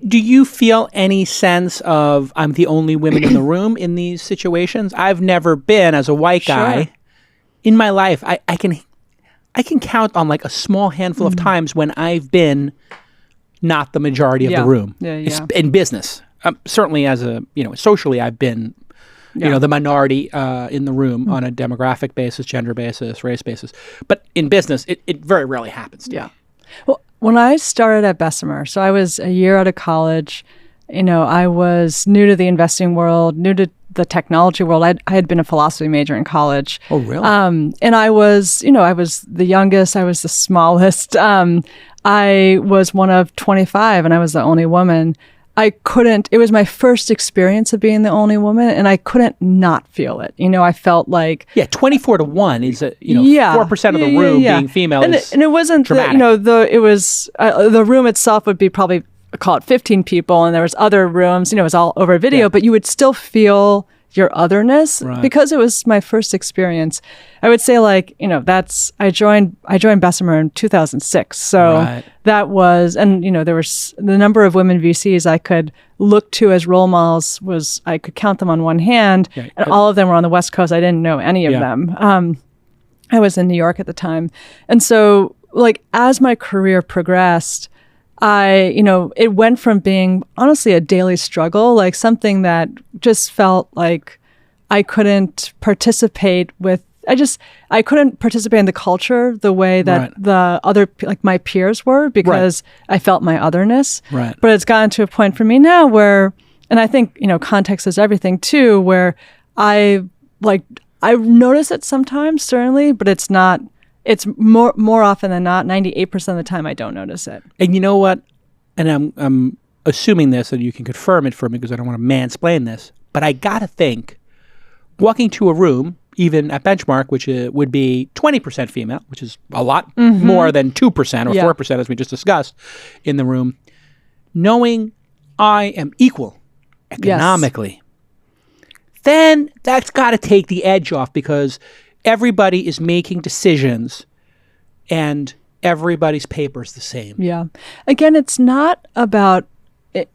[SPEAKER 2] Do you feel any sense of I'm the only woman in the room in these situations? I've never been, as a white guy, in my life. I can count on like a small handful of times when I've been not the majority of the room in business. Certainly, as a socially, I've been the minority in the room on a demographic basis, gender basis, race basis. But in business, it very rarely happens to me.
[SPEAKER 3] Well, when I started at Bessemer, so I was a year out of college, I was new to the investing world, new to the technology world. I had been a philosophy major in college.
[SPEAKER 2] Oh, really?
[SPEAKER 3] And I was, I was the youngest, I was the smallest. I was one of 25 and I was the only woman. It was my first experience of being the only woman, and I couldn't not feel it. I felt like
[SPEAKER 2] 24-1 is 4% of the room being female, and
[SPEAKER 3] it wasn't
[SPEAKER 2] dramatic.
[SPEAKER 3] It was the room itself would be probably, call it 15 people, and there was other rooms. It was all over video, but you would still feel your otherness because it was my first experience. I would say like, I joined Bessemer in 2006. So that was, and there was the number of women VCs I could look to as role models I could count them on one hand, and all of them were on the West Coast. I didn't know any of them. I was in New York at the time. And so like, as my career progressed, it went from being honestly a daily struggle, like something that just felt like I couldn't participate with. I couldn't participate in the culture the way that the other, like my peers were, because I felt my otherness. Right. But it's gotten to a point for me now where, and I think, context is everything too, where I notice it sometimes, certainly, but it's not. It's more often than not, 98% of the time, I don't notice it.
[SPEAKER 2] And you know what? And I'm assuming this, and you can confirm it for me because I don't want to mansplain this, but I got to think, walking to a room, even at Benchmark, which would be 20% female, which is a lot more than 2% or 4%, as we just discussed, in the room, knowing I am equal economically, then that's got to take the edge off, because everybody is making decisions and everybody's paper is the same. Yeah.
[SPEAKER 3] Again, it's not about it,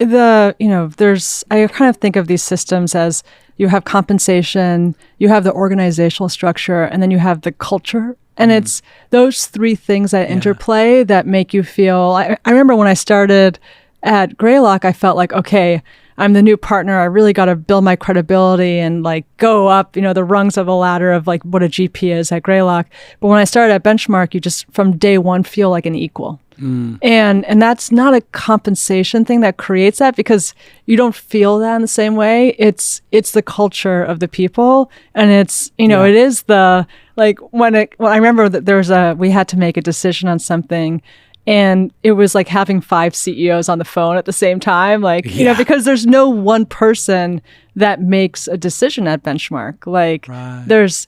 [SPEAKER 3] I kind of think of these systems as you have compensation, you have the organizational structure, and then you have the culture. And it's those three things that interplay that make you feel, I remember when I started at Greylock, I felt like, okay, I'm the new partner. I really got to build my credibility and like go up, the rungs of a ladder of like what a GP is at Greylock. But when I started at Benchmark, you just from day one feel like an equal. And that's not a compensation thing that creates that, because you don't feel that in the same way. It's the culture of the people, and it's it is the like when I remember that we had to make a decision on something. And it was like having 5 CEOs on the phone at the same time, because there's no one person that makes a decision at Benchmark.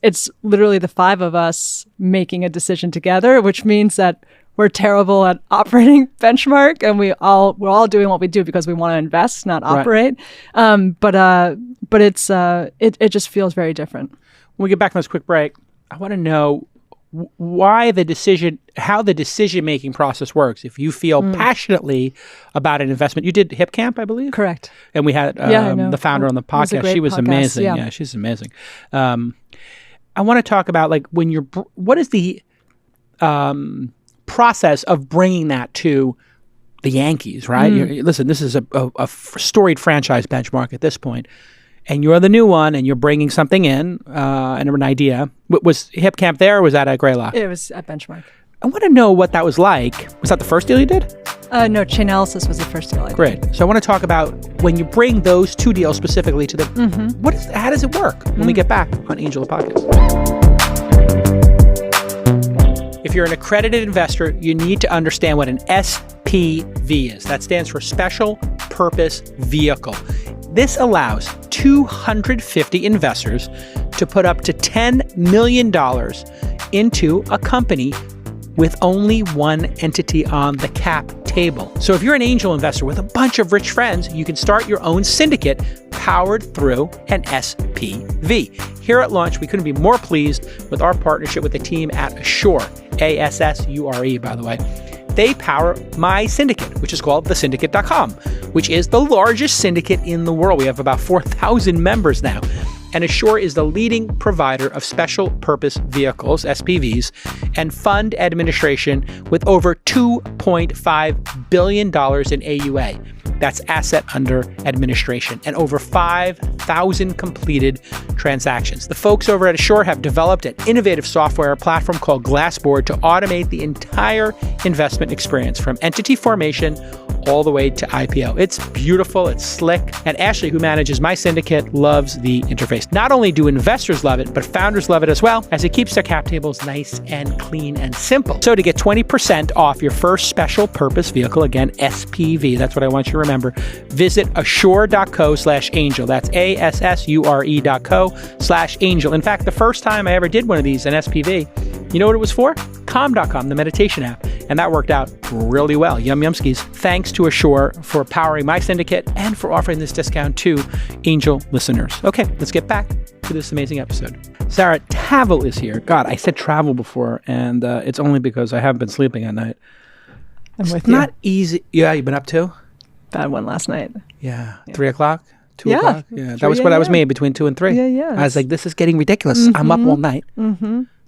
[SPEAKER 3] It's literally the 5 of us making a decision together, which means that we're terrible at operating Benchmark, and we're all doing what we do because we want to invest, not operate. But it just feels very different.
[SPEAKER 2] When we get back from this quick break, I want to know how the decision-making process works. If you feel passionately about an investment, you did Hipcamp, I believe?
[SPEAKER 3] Correct.
[SPEAKER 2] And we had the founder on the podcast. She was amazing.
[SPEAKER 3] Yeah.
[SPEAKER 2] Yeah, she's amazing. I want to talk about what is the process of bringing that to the Yankees, right? Listen, this is a storied franchise, Benchmark, at this point. and you're the new one, and you're bringing something in, and an idea. Was Hipcamp there, or was that at Greylock?
[SPEAKER 3] It was at Benchmark.
[SPEAKER 2] I want to know what that was like. Was that the first deal you did?
[SPEAKER 3] No, Chainalysis was the first deal I did.
[SPEAKER 2] Great. So I want to talk about when you bring those two deals specifically to the... How does it work when we get back on Angel the Podcast? If you're an accredited investor, you need to understand what an SPV is. That stands for Special Purpose Vehicle. This allows 250 investors to put up to $10 million into a company with only one entity on the cap table. So if you're an angel investor with a bunch of rich friends, you can start your own syndicate powered through an SPV. Here at Launch, we couldn't be more pleased with our partnership with the team at Assure, ASSURE, by the way. They power my syndicate, which is called thesyndicate.com, which is the largest syndicate in the world. We have about 4,000 members now. And Assure is the leading provider of special purpose vehicles, SPVs, and fund administration with over $2.5 billion in AUA. That's asset under administration, and over 5,000 completed transactions. The folks over at Assure have developed an innovative software platform called Glassboard to automate the entire investment experience from entity formation all the way to IPO. It's beautiful, it's slick, and Ashley, who manages my syndicate, loves the interface. Not only do investors love it, but founders love it as well, as it keeps their cap tables nice and clean and simple. So to get 20% off your first special purpose vehicle, again, SPV, that's what I want you to remember, visit assure.co/angel. That's ASSURE.co/angel. In fact, the first time I ever did one of these, an SPV, you know what it was for? Calm.com, the meditation app. And that worked out really well. Yum yum skis. Thanks to Assure for powering my syndicate and for offering this discount to Angel listeners. Okay, let's get back to this amazing episode. Sarah Tavel is here. God, I said travel before, and it's only because I haven't been sleeping at night.
[SPEAKER 3] I'm with
[SPEAKER 2] it's
[SPEAKER 3] you.
[SPEAKER 2] Not easy. Yeah, you've been up too?
[SPEAKER 3] Bad one last night.
[SPEAKER 2] Yeah. 3 o'clock? 2
[SPEAKER 3] Yeah.
[SPEAKER 2] o'clock? Yeah. That was what I was made between 2 and 3.
[SPEAKER 3] Yeah.
[SPEAKER 2] I was like, this is getting ridiculous. I'm up all night.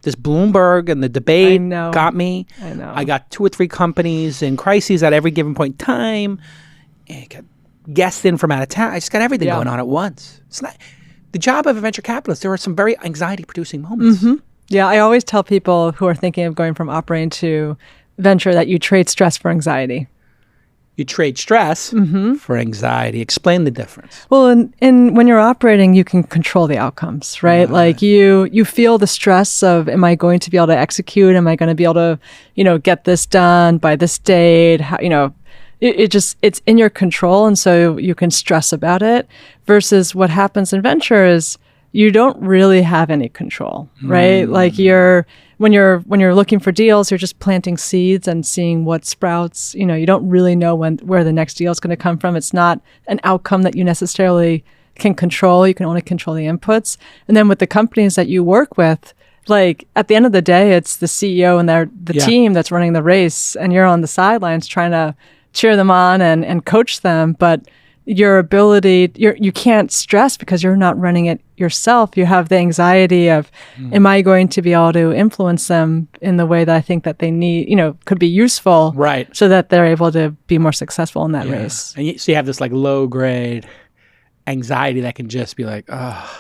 [SPEAKER 2] This Bloomberg and the debate got me.
[SPEAKER 3] I know.
[SPEAKER 2] I got 2 or 3 companies in crises at every given point in time. And I got guests in from out of town. I just got everything going on at once. It's not the job of a venture capitalist. There are some very anxiety-producing moments.
[SPEAKER 3] Yeah, I always tell people who are thinking of going from operating to venture that you trade stress for anxiety.
[SPEAKER 2] You trade stress for anxiety. Explain the difference.
[SPEAKER 3] Well, in when you're operating, you can control the outcomes, right? Like you feel the stress of, am I going to be able to execute? Am I going to be able to, get this done by this date? How, it's in your control. And so you can stress about it versus what happens in venture is you don't really have any control, right? Like when you're looking for deals, you're just planting seeds and seeing what sprouts. You don't really know where the next deal is going to come from. It's not an outcome that you necessarily can control. You can only control the inputs. And then with the companies that you work with, like at the end of the day, it's the CEO and the team that's running the race, and you're on the sidelines trying to cheer them on and coach them. But your ability, you can't stress because you're not running it yourself. You have the anxiety of, am I going to be able to influence them in the way that I think that they need, could be useful,
[SPEAKER 2] right? So
[SPEAKER 3] that they're able to be more successful in that race.
[SPEAKER 2] And so you have this like low grade anxiety that can just be like, 12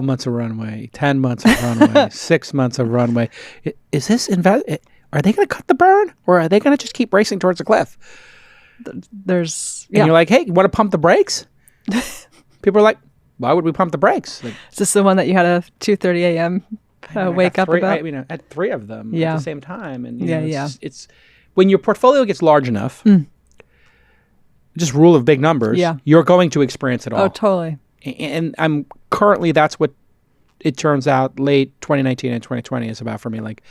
[SPEAKER 2] months of runway, 10 months of runway, 6 months of runway. Is this are they going to cut the burn, or are they going to just keep racing towards the cliff? And you're like, hey, you want to pump the brakes? People are like, why would we pump the brakes? Like,
[SPEAKER 3] is this the one that you had a 2:30 a.m. wake up about?
[SPEAKER 2] I had 3 of them at the same time. And it's when your portfolio gets large enough, just rule of big numbers, you're going to experience it all.
[SPEAKER 3] Oh, totally.
[SPEAKER 2] And I'm currently, that's what it turns out late 2019 and 2020 is about for me. Like,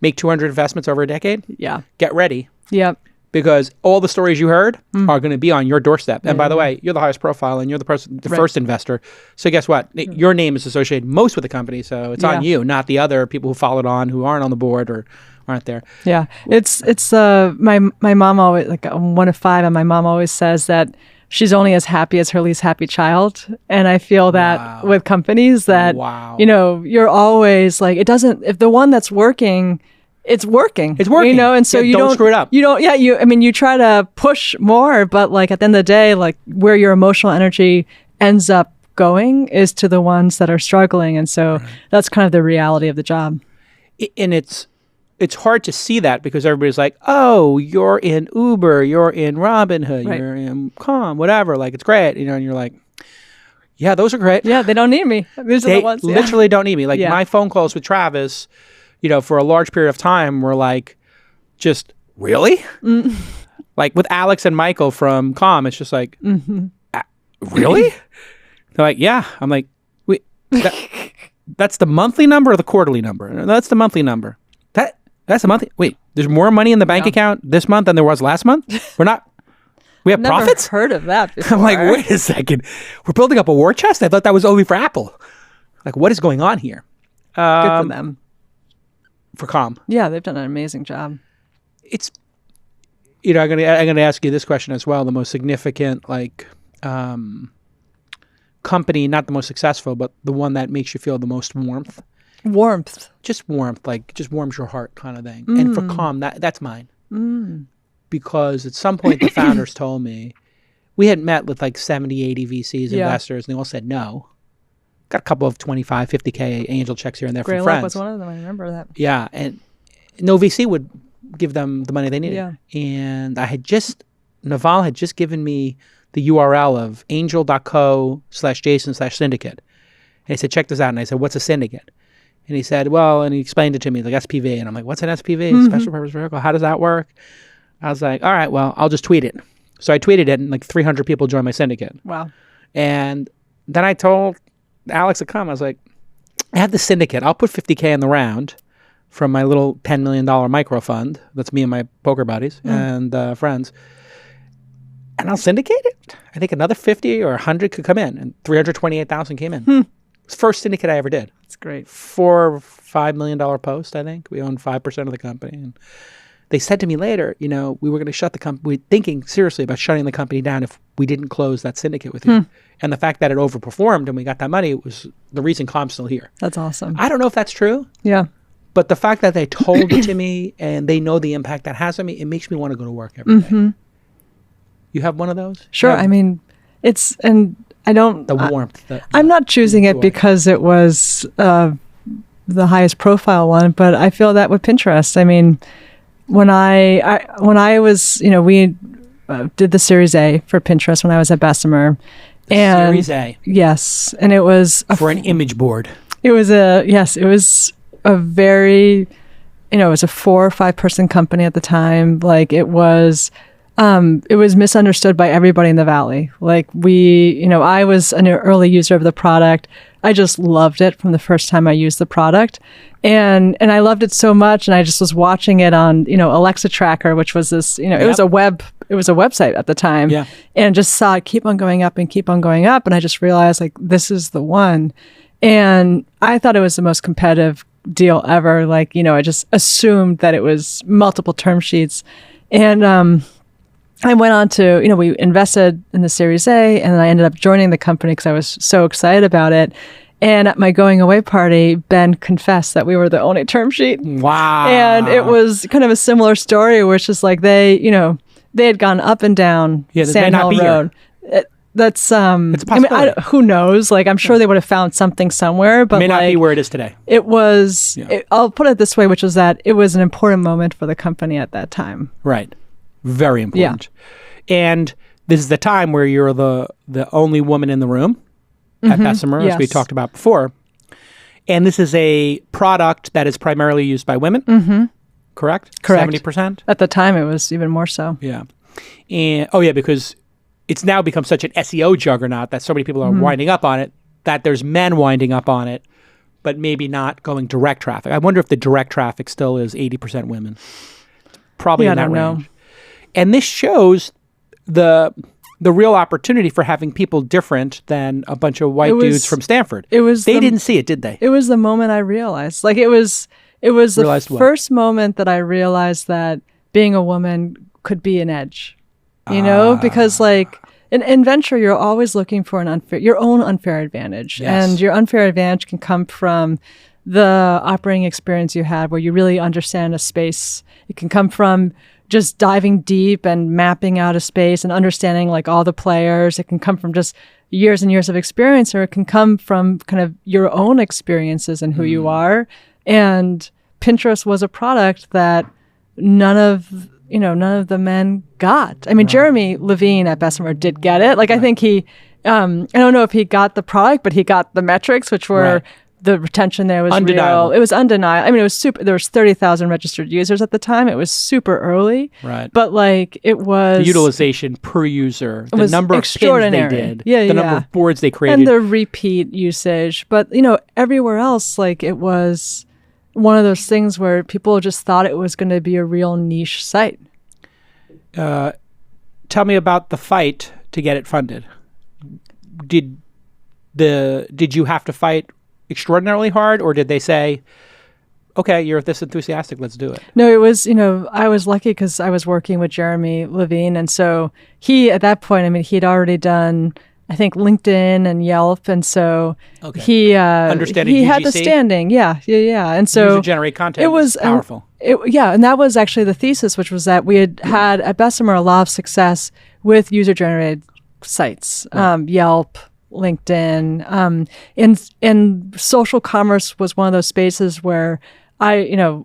[SPEAKER 2] make 200 investments over a decade. Yeah. Get ready.
[SPEAKER 3] Yep.
[SPEAKER 2] Because all the stories you heard are going to be on your doorstep. And by the way, you're the highest profile and you're the first investor. So guess what? Your name is associated most with the company. So it's on you, not the other people who followed on, who aren't on the board or aren't there.
[SPEAKER 3] Yeah. It's my mom always, like, I'm one of 5, and my mom always says that she's only as happy as her least happy child. And I feel that with companies that, you're always like, if the one that's working, it's working.
[SPEAKER 2] It's working.
[SPEAKER 3] And so you don't
[SPEAKER 2] screw it up.
[SPEAKER 3] You try to push more, but like at the end of the day, like where your emotional energy ends up going is to the ones that are struggling. And so that's kind of the reality of the job.
[SPEAKER 2] And it's hard to see that because everybody's like, oh, you're in Uber, you're in Robinhood, you're in Calm, whatever. Like, it's great, and you're like, yeah, those are great.
[SPEAKER 3] Yeah, they don't need me. These are the ones.
[SPEAKER 2] They literally don't need me. Like, my phone calls with Travis, for a large period of time were like, just, really? Like, with Alex and Michael from Calm, it's just like, really? They're like, yeah. I'm like, wait, that's the monthly number or the quarterly number? No, that's the monthly number. That's the monthly. Wait, there's more money in the bank account this month than there was last month? We have profits?
[SPEAKER 3] Never heard of that before.
[SPEAKER 2] I'm like, wait a second. We're building up a war chest? I thought that was only for Apple. Like, what is going on here?
[SPEAKER 3] Good for them.
[SPEAKER 2] For Calm.
[SPEAKER 3] Yeah, they've done an amazing job.
[SPEAKER 2] It's, I'm gonna ask you this question as well. The most significant, company, not the most successful, but the one that makes you feel the most warmth. Just warmth, like just warms your heart kind of thing. And for Calm, that's mine. Because at some point the founders told me, we had met with like 70, 80 VCs, investors, and they all said no. Got a couple of 25, 50K angel checks here and there from friends.
[SPEAKER 3] was one of them, I remember that.
[SPEAKER 2] Yeah, and no VC would give them the money they needed.
[SPEAKER 3] Yeah.
[SPEAKER 2] And Naval had just given me the URL of angel.co/Jason/syndicate. And he said, check this out. And I said, what's a syndicate? And he said, well, and he explained it to me, like SPV. And I'm like, what's an SPV? Special Purpose Vehicle? How does that work? I was like, all right, well, I'll just tweet it. So I tweeted it, and like 300 people joined my syndicate.
[SPEAKER 3] Wow.
[SPEAKER 2] And then I told Alex to come. I was like, I have the syndicate. I'll put 50K in the round from my little $10 million micro fund. That's me and my poker buddies and friends. And I'll syndicate it. I think another 50 or 100 could come in, and 328,000 came in. It was the first syndicate I ever did.
[SPEAKER 3] That's great.
[SPEAKER 2] $4 or $5 million post, I think. We owned 5% of the company. And they said to me later, we were going to shut the company. We were thinking seriously about shutting the company down if we didn't close that syndicate with you. And the fact that it overperformed and we got that money was the reason Calm's still here.
[SPEAKER 3] That's awesome.
[SPEAKER 2] I don't know if that's true.
[SPEAKER 3] Yeah.
[SPEAKER 2] But the fact that they told it to me and they know the impact that has on me, it makes me want to go to work every day. You have one of those?
[SPEAKER 3] Sure.
[SPEAKER 2] Yeah.
[SPEAKER 3] I mean, the
[SPEAKER 2] warmth.
[SPEAKER 3] I'm not choosing it because it was the highest profile one, but I feel that with Pinterest. I mean, when I was, we did the Series A for Pinterest when I was at Bessemer.
[SPEAKER 2] Series A.
[SPEAKER 3] Yes. And it was
[SPEAKER 2] for an image board.
[SPEAKER 3] It was a very, it was a 4 or 5 person company at the time. Like it was misunderstood by everybody in the Valley. Like I was an early user of the product. I just loved it from the first time I used the product. And I loved it so much. And I just was watching it on, Alexa Tracker, which was this, it was a website at the time. Yeah. And just saw it keep on going up and keep on going up. And I just realized like, this is the one. And I thought it was the most competitive deal ever. Like, I just assumed that it was multiple term sheets. And, I went on to, we invested in the Series A, and then I ended up joining the company because I was so excited about it. And at my going away party, Ben confessed that we were the only term sheet.
[SPEAKER 2] Wow.
[SPEAKER 3] And it was kind of a similar story where it's just like they had gone up and down Sand Hill Road. That's it's a possibility. Who knows? Like I'm sure they would have found something somewhere, but
[SPEAKER 2] it may not be where it is today.
[SPEAKER 3] It was. Yeah. I'll put it this way, which is that it was an important moment for the company at that time.
[SPEAKER 2] Right. Very important. Yeah. And this is the time where you're the only woman in the room at Bessemer, as we talked about before. And this is a product that is primarily used by women. Correct?
[SPEAKER 3] Correct.
[SPEAKER 2] 70%?
[SPEAKER 3] At the time, it was even more so.
[SPEAKER 2] Yeah. And because it's now become such an SEO juggernaut that so many people are winding up on it, that there's men winding up on it, but maybe not going direct traffic. I wonder if the direct traffic still is 80% women. Probably in that range. Know. And this shows the real opportunity for having people different than a bunch of white dudes from Stanford. They didn't see it, did they?
[SPEAKER 3] It was the moment I realized. Like it was the first moment that I realized that being a woman could be an edge. Because like in venture, you're always looking for your own unfair advantage. Yes. And your unfair advantage can come from the operating experience you had where you really understand a space. It can come from just diving deep and mapping out a space and understanding like all the players. It can come from just years and years of experience, or it can come from kind of your own experiences and who you are. And Pinterest was a product that none of the men got. I mean, Jeremy Levine at Bessemer did get it. Like, I think he, I don't know if he got the product, but he got the metrics, which were the retention there was
[SPEAKER 2] undeniable.
[SPEAKER 3] real. It was undeniable. I mean, it was super. There was 30,000 registered users at the time. It was super early.
[SPEAKER 2] Right.
[SPEAKER 3] But like, it was
[SPEAKER 2] the utilization per user, the
[SPEAKER 3] was
[SPEAKER 2] number of pins they did, the number of boards they created,
[SPEAKER 3] and the repeat usage. But everywhere else, like, it was one of those things where people just thought it was going to be a real niche site.
[SPEAKER 2] Tell me about the fight to get it funded. Did you have to fight extraordinarily hard, or did they say, okay, you're this enthusiastic, let's do it?
[SPEAKER 3] No, it was, I was lucky because I was working with Jeremy Levine. And so he, at that point, I mean, he'd already done, I think, LinkedIn and Yelp. And so he had the standing. Yeah. And so
[SPEAKER 2] user generate content.
[SPEAKER 3] It was
[SPEAKER 2] powerful.
[SPEAKER 3] And that was actually the thesis, which was that we had at Bessemer a lot of success with user generated sites, Yelp, LinkedIn, and social commerce was one of those spaces where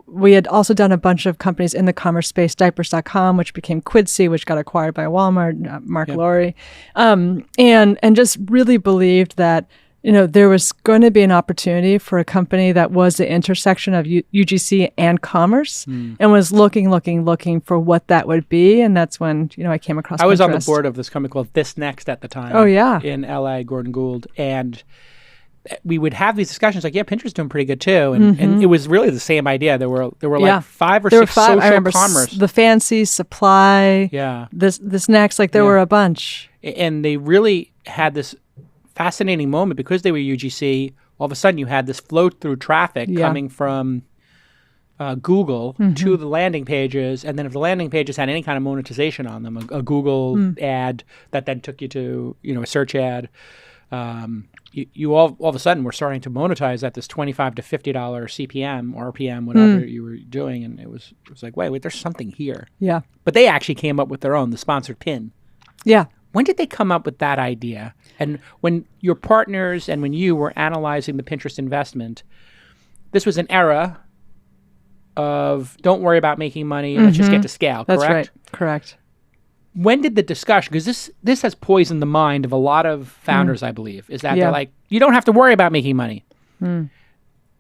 [SPEAKER 3] we had also done a bunch of companies in the commerce space, diapers.com, which became Quidsi, which got acquired by Walmart, Mark Lowry, and just really believed that, there was going to be an opportunity for a company that was the intersection of UGC and commerce, and was looking for what that would be. And that's when, I came across Pinterest.
[SPEAKER 2] I was on the board of this company called This Next at the time.
[SPEAKER 3] Oh, yeah.
[SPEAKER 2] In LA, Gordon Gould. And we would have these discussions like, Pinterest is doing pretty good too. And it was really the same idea. There were like 5 or 6 social
[SPEAKER 3] I remember
[SPEAKER 2] commerce.
[SPEAKER 3] The Fancy, Supply, this Next, like there were a bunch.
[SPEAKER 2] And they really had this fascinating moment because they were UGC. All of a sudden you had this flow through traffic coming from Google to the landing pages. And then if the landing pages had any kind of monetization on them, a Google ad that then took you to, a search ad, you all of a sudden were starting to monetize at this $25 to $50 CPM or RPM, whatever you were doing. And it was like, wait, there's something here.
[SPEAKER 3] Yeah.
[SPEAKER 2] But they actually came up with their own, the sponsored pin.
[SPEAKER 3] Yeah.
[SPEAKER 2] When did they come up with that idea? And when your partners and when you were analyzing the Pinterest investment, this was an era of don't worry about making money, let's just get to scale, correct?
[SPEAKER 3] That's right, correct.
[SPEAKER 2] When did the discussion, because this has poisoned the mind of a lot of founders, I believe, is that they're like, you don't have to worry about making money.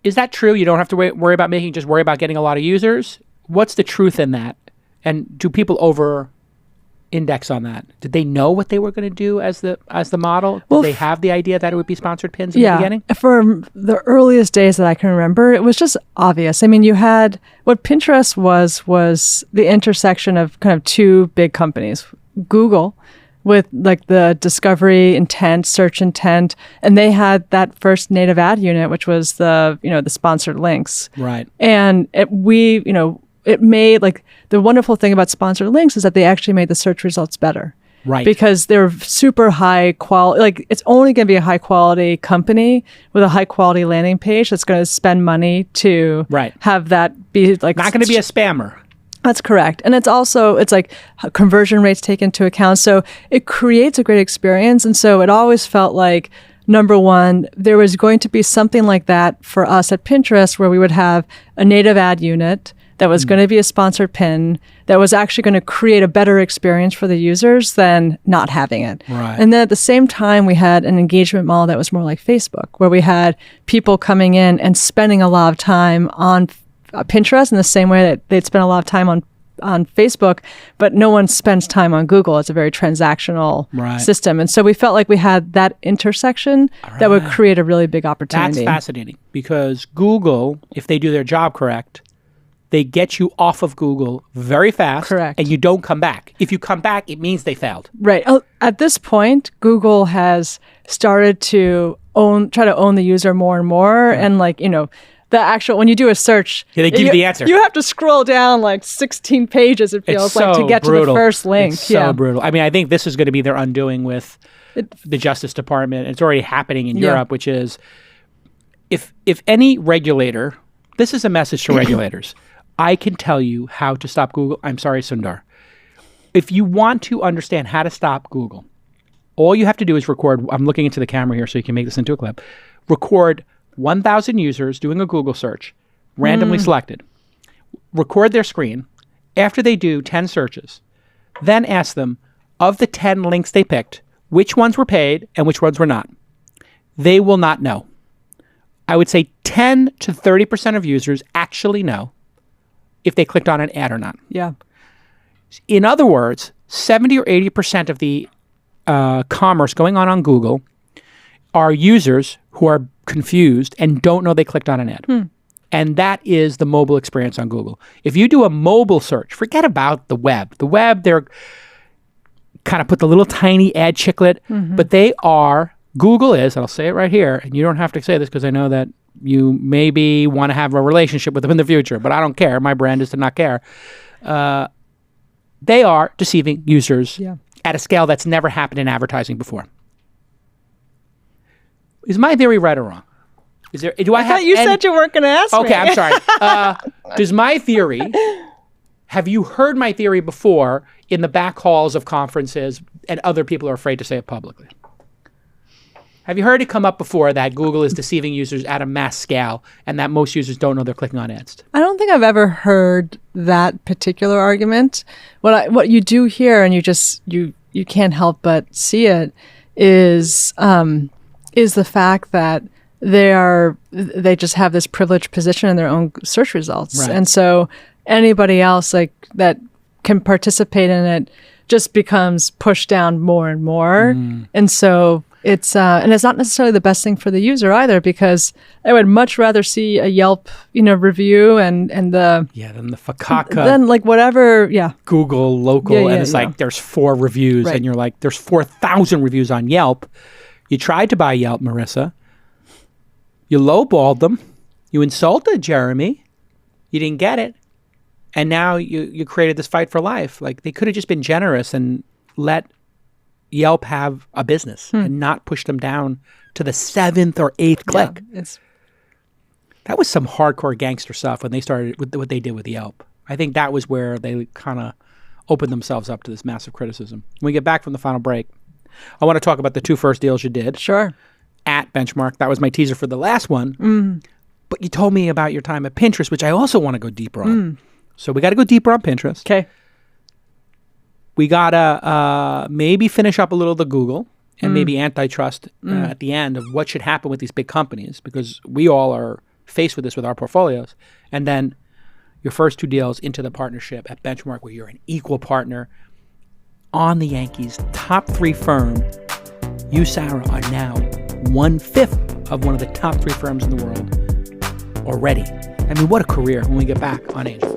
[SPEAKER 2] Is that true? You don't have to worry about just worry about getting a lot of users? What's the truth in that? And do people over-index on that? Did they know what they were going to do as the model? Did they have the idea that it would be sponsored pins in the beginning?
[SPEAKER 3] For the earliest days that I can remember, it was just obvious. I mean, you had what Pinterest was the intersection of kind of 2 big companies, Google with like the discovery intent, search intent, and they had that first native ad unit, which was the sponsored links.
[SPEAKER 2] Right.
[SPEAKER 3] And it made, like, the wonderful thing about sponsored links is that they actually made the search results better.
[SPEAKER 2] Right.
[SPEAKER 3] Because they're super high quality. Like, it's only going to be a high quality company with a high quality landing page that's going to spend money to have that be like
[SPEAKER 2] not going to be a spammer.
[SPEAKER 3] That's correct. And it's like conversion rates take into account. So it creates a great experience. And so it always felt like, number one, there was going to be something like that for us at Pinterest where we would have a native ad unit that was going to be a sponsored pin that was actually going to create a better experience for the users than not having it.
[SPEAKER 2] Right.
[SPEAKER 3] And then at the same time, we had an engagement model that was more like Facebook, where we had people coming in and spending a lot of time on Pinterest in the same way that they'd spend a lot of time on Facebook, but no one spends time on Google. It's a very transactional system. And so we felt like we had that intersection that would create a really big opportunity.
[SPEAKER 2] That's fascinating because Google, if they do their job correct, they get you off of Google very fast.
[SPEAKER 3] Correct.
[SPEAKER 2] And you don't come back. If you come back, it means they failed.
[SPEAKER 3] Right. At this point, Google has started to try to own the user more and more. Right. And the actual, when you do a search,
[SPEAKER 2] they give you the answer.
[SPEAKER 3] You have to scroll down like 16 pages, it feels like, to get to the first link.
[SPEAKER 2] It's so brutal. I mean, I think this is going to be their undoing with the Justice Department. It's already happening in Europe, which is if any regulator, this is a message to regulators, I can tell you how to stop Google. I'm sorry, Sundar. If you want to understand how to stop Google, all you have to do is record. I'm looking into the camera here so you can make this into a clip. Record 1,000 users doing a Google search, randomly selected. Record their screen. After they do 10 searches, then ask them, of the 10 links they picked, which ones were paid and which ones were not. They will not know. I would say 10 to 30% of users actually know if they clicked on an ad or not.
[SPEAKER 3] Yeah.
[SPEAKER 2] In other words, 70 or 80% of the commerce going on Google are users who are confused and don't know they clicked on an ad. And that is the mobile experience on Google. If you do a mobile search, forget about the web. The web, they're kind of put the little tiny ad chiclet, but they are, Google is, and I'll say it right here, and you don't have to say this because I know that you maybe want to have a relationship with them in the future, but I don't care. My brand is to not care. They are deceiving users at a scale that's never happened in advertising before. Is my theory right or wrong? Is there? Do I have?
[SPEAKER 3] thought you said you weren't going to ask me.
[SPEAKER 2] Okay, I'm sorry. Does my theory? Have you heard my theory before in the back halls of conferences, and other people are afraid to say it publicly? Have you heard it come up before that Google is deceiving users at a mass scale, and that most users don't know they're clicking on ads?
[SPEAKER 3] I don't think I've ever heard that particular argument. What you do hear, and you can't help but see it, is the fact that they just have this privileged position in their own search results.
[SPEAKER 2] Right.
[SPEAKER 3] And so anybody else like that can participate in it just becomes pushed down more and more. And so it's not necessarily the best thing for the user either, because I would much rather see a Yelp, review and
[SPEAKER 2] than the fakaka.
[SPEAKER 3] Then like whatever,
[SPEAKER 2] Google local, and it's like there's 4 reviews,
[SPEAKER 3] Right.
[SPEAKER 2] and you're like, there's 4,000 reviews on Yelp. You tried to buy Yelp, Marissa. You lowballed them. You insulted Jeremy. You didn't get it. And now you created this fight for life. Like, they could have just been generous and let Yelp have a business and not push them down to the 7th or 8th click. That was some hardcore gangster stuff when they started with what they did with Yelp. I think that was where they kind of opened themselves up to this massive criticism. When we get back from the final break, I want to talk about the 2 first deals you did.
[SPEAKER 3] Sure.
[SPEAKER 2] At Benchmark. That was my teaser for the last one. But you told me about your time at Pinterest, which I also want to go deeper on. So we got to go deeper on Pinterest.
[SPEAKER 3] Okay.
[SPEAKER 2] We got to maybe finish up a little of the Google and maybe antitrust at the end of what should happen with these big companies, because we all are faced with this with our portfolios. And then your first 2 deals into the partnership at Benchmark, where you're an equal partner on the Yankees' top 3 firm. You, Sarah, are now 1/5 of one of the top 3 firms in the world already. I mean, what a career when we get back on Angel.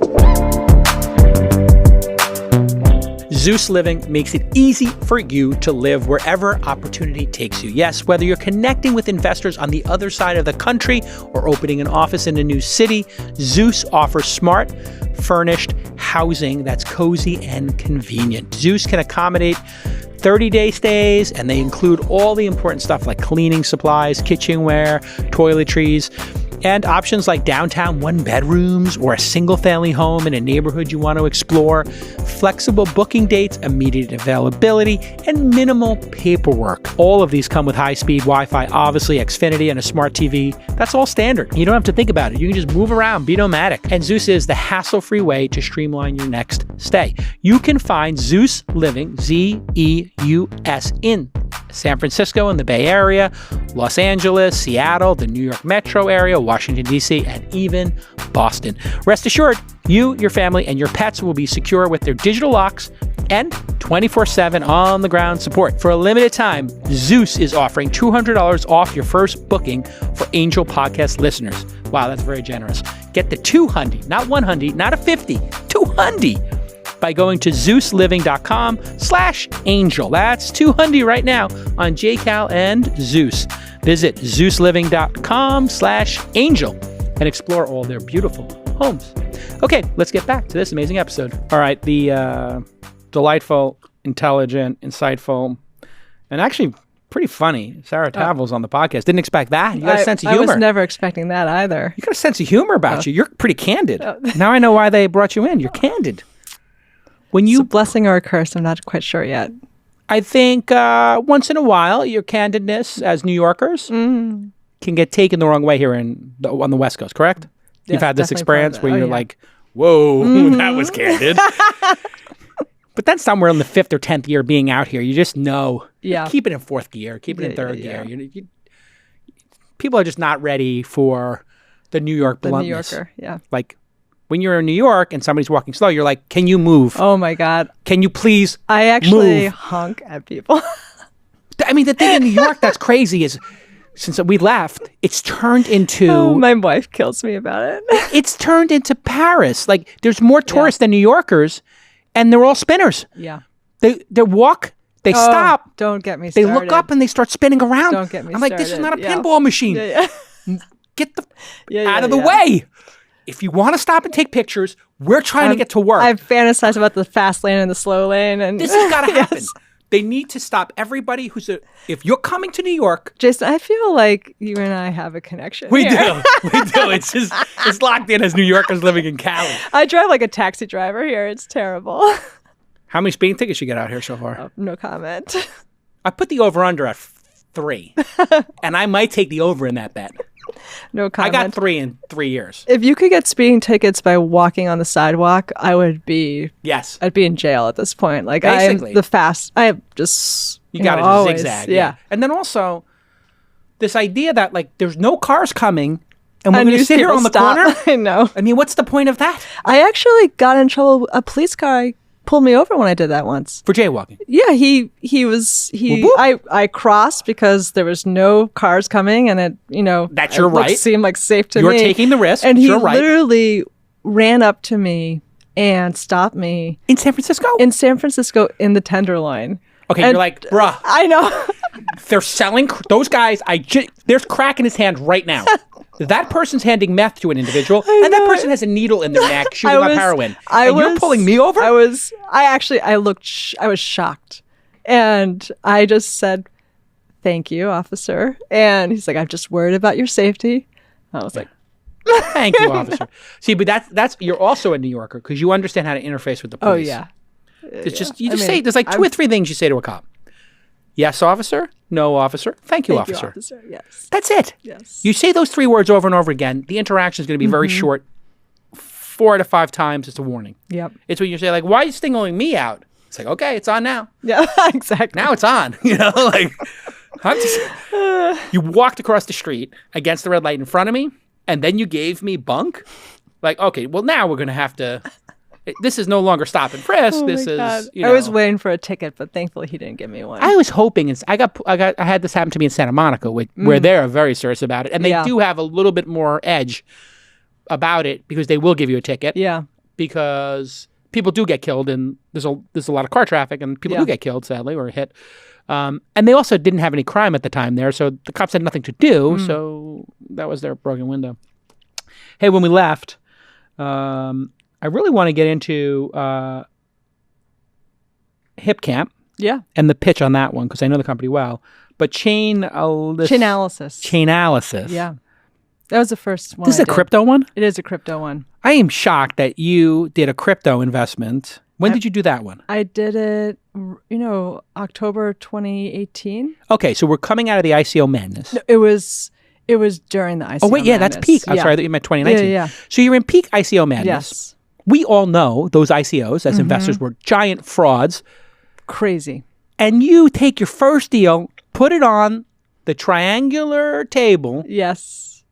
[SPEAKER 2] Zeus Living makes it easy for you to live wherever opportunity takes you. Yes, whether you're connecting with investors on the other side of the country or opening an office in a new city, Zeus offers smart, furnished housing that's cozy and convenient. Zeus can accommodate 30-day stays, and they include all the important stuff like cleaning supplies, kitchenware, toiletries, and options like downtown 1-bedrooms or a single-family home in a neighborhood you want to explore, flexible booking dates, immediate availability, and minimal paperwork. All of these come with high-speed Wi-Fi, obviously Xfinity, and a smart TV. That's all standard. You don't have to think about it. You can just move around, be nomadic. And Zeus is the hassle-free way to streamline your next stay. You can find Zeus Living, Z-E-U-S, in San Francisco in the Bay Area, Los Angeles, Seattle, the New York metro area, Washington, D.C., and even Boston. Rest assured, you, your family, and your pets will be secure with their digital locks and 24/7 on-the-ground support. For a limited time, Zeus is offering $200 off your first booking for Angel Podcast listeners. Wow, that's very generous. Get the $200, not $100, not a $50, $200 by going to ZeusLiving.com/angel. That's $200 right now on JCal and Zeus. Visit ZeusLiving.com/angel and explore all their beautiful homes. Okay, let's get back to this amazing episode. All right, the delightful, intelligent, insightful, and actually Pretty funny. Sarah Tavel's on the podcast. Didn't expect that. You got a sense of humor.
[SPEAKER 3] I was never expecting that either.
[SPEAKER 2] You got a sense of humor about you. You're pretty candid. Now I know why they brought you in. You're candid. When you
[SPEAKER 3] it's a blessing or a curse, I'm not quite sure yet.
[SPEAKER 2] I think once in a while, your candidness as New Yorkers can get taken the wrong way here on the West Coast, correct?
[SPEAKER 3] Yes,
[SPEAKER 2] You've had this experience where you're
[SPEAKER 3] yeah.
[SPEAKER 2] like, whoa, that was candid. But then somewhere in the 5th or 10th year being out here, you just know.
[SPEAKER 3] Yeah.
[SPEAKER 2] Keep it in 4th gear. Keep it in 3rd gear. People are just not ready for the New York bluntness.
[SPEAKER 3] The New Yorker, yeah.
[SPEAKER 2] Like, when you're in New York and somebody's walking slow, you're like, can you move?
[SPEAKER 3] Oh, my God.
[SPEAKER 2] Can you please
[SPEAKER 3] I actually
[SPEAKER 2] move?
[SPEAKER 3] honk at people.
[SPEAKER 2] I mean, the thing in New York that's crazy is since we left, it's turned into...
[SPEAKER 3] Oh, my wife kills me about it.
[SPEAKER 2] It's turned into Paris. Like, there's more tourists than New Yorkers, and they're all spinners.
[SPEAKER 3] Yeah.
[SPEAKER 2] They walk, they stop.
[SPEAKER 3] Don't get me
[SPEAKER 2] They
[SPEAKER 3] started.
[SPEAKER 2] look up and they start spinning around.
[SPEAKER 3] Don't get me
[SPEAKER 2] I'm like, this is
[SPEAKER 3] started.
[SPEAKER 2] not a pinball machine.
[SPEAKER 3] Yeah.
[SPEAKER 2] Get out of the way. If you want to stop and take pictures, we're trying to get to work.
[SPEAKER 3] I've fantasized about the fast lane and the slow lane. And
[SPEAKER 2] This has got to happen. They need to stop everybody if you're coming to New York.
[SPEAKER 3] Jason, I feel like you and I have a connection.
[SPEAKER 2] We
[SPEAKER 3] here.
[SPEAKER 2] do. We do. It's locked in as New Yorkers living in Cali.
[SPEAKER 3] I drive like a taxi driver here. It's terrible.
[SPEAKER 2] How many speeding tickets you get out here so far?
[SPEAKER 3] Oh, no comment.
[SPEAKER 2] I put the over-under at 3. And I might take the over in that bet.
[SPEAKER 3] No comment.
[SPEAKER 2] I got 3 in 3 years.
[SPEAKER 3] If you could get speeding tickets by walking on the sidewalk, I'd be in jail at this point. Like
[SPEAKER 2] Basically.
[SPEAKER 3] I just
[SPEAKER 2] You got to
[SPEAKER 3] always,
[SPEAKER 2] zigzag.
[SPEAKER 3] Yeah.
[SPEAKER 2] And then also this idea that like there's no cars coming and we're
[SPEAKER 3] And
[SPEAKER 2] going to
[SPEAKER 3] these
[SPEAKER 2] sit here
[SPEAKER 3] people
[SPEAKER 2] on the
[SPEAKER 3] stop.
[SPEAKER 2] corner.
[SPEAKER 3] I know.
[SPEAKER 2] I mean, what's the point of that?
[SPEAKER 3] I actually got in trouble. A police car pulled me over when I did that once.
[SPEAKER 2] For jaywalking.
[SPEAKER 3] Yeah, he
[SPEAKER 2] Whoop, whoop.
[SPEAKER 3] I crossed because there was no cars coming, and it
[SPEAKER 2] That's your right.
[SPEAKER 3] Seemed like safe to
[SPEAKER 2] You're
[SPEAKER 3] me.
[SPEAKER 2] You're taking the risk.
[SPEAKER 3] And he
[SPEAKER 2] You're right.
[SPEAKER 3] literally ran up to me and stopped me
[SPEAKER 2] In San Francisco?
[SPEAKER 3] in the Tenderloin.
[SPEAKER 2] Okay,
[SPEAKER 3] And
[SPEAKER 2] you're like, bruh,
[SPEAKER 3] I know.
[SPEAKER 2] they're selling, those guys, there's crack in his hand right now. That person's handing meth to an individual, and that person has a needle in their neck shooting up heroin. And you're pulling me over?
[SPEAKER 3] I was shocked. And I just said, "Thank you, officer." And he's like, "I'm just worried about your safety." I was like,
[SPEAKER 2] thank you, officer. See, but that's you're also a New Yorker because you understand how to interface with the police.
[SPEAKER 3] "Oh yeah."
[SPEAKER 2] It's just say there's like 2 or 3 things you say to a cop. Yes, officer. No, officer. Thank you, officer.
[SPEAKER 3] Yes.
[SPEAKER 2] That's it.
[SPEAKER 3] Yes.
[SPEAKER 2] You say those 3 words over and over again. The interaction is going to be very short. 4 to 5 times, it's a warning.
[SPEAKER 3] Yep.
[SPEAKER 2] It's when you say like, "Why are you singling me out?" It's like, okay, it's on now.
[SPEAKER 3] Yeah. Exactly.
[SPEAKER 2] Now it's on. Like you walked across the street against the red light in front of me, and then you gave me bunk. Like, okay, well now we're going to have to. This is no longer stop and frisk.
[SPEAKER 3] Oh
[SPEAKER 2] this
[SPEAKER 3] my God.
[SPEAKER 2] is.
[SPEAKER 3] I was waiting for a ticket, but thankfully he didn't give me one.
[SPEAKER 2] I was hoping. I had this happen to me in Santa Monica, where they're very serious about it, and they do have a little bit more edge about it because they will give you a ticket.
[SPEAKER 3] Yeah.
[SPEAKER 2] Because people do get killed, and there's a lot of car traffic, and people do get killed, sadly, or hit. And they also didn't have any crime at the time there, so the cops had nothing to do. So that was their broken window. Hey, when we left. I really want to get into Hipcamp and the pitch on that one because I know the company well. But Chainalysis.
[SPEAKER 3] Yeah. That was the first one.
[SPEAKER 2] This is a crypto one?
[SPEAKER 3] It is a crypto one.
[SPEAKER 2] I am shocked that you did a crypto investment. When did you do that one?
[SPEAKER 3] I did it, October 2018.
[SPEAKER 2] Okay, so we're coming out of the ICO madness.
[SPEAKER 3] No, it was during the ICO madness.
[SPEAKER 2] Oh, wait, yeah, that's peak. I'm sorry, I thought you meant 2019.
[SPEAKER 3] Yeah.
[SPEAKER 2] So you're in peak ICO madness.
[SPEAKER 3] Yes.
[SPEAKER 2] We all know those ICOs as investors were giant frauds.
[SPEAKER 3] Crazy.
[SPEAKER 2] And you take your first deal, put it on the triangular table.
[SPEAKER 3] Yes.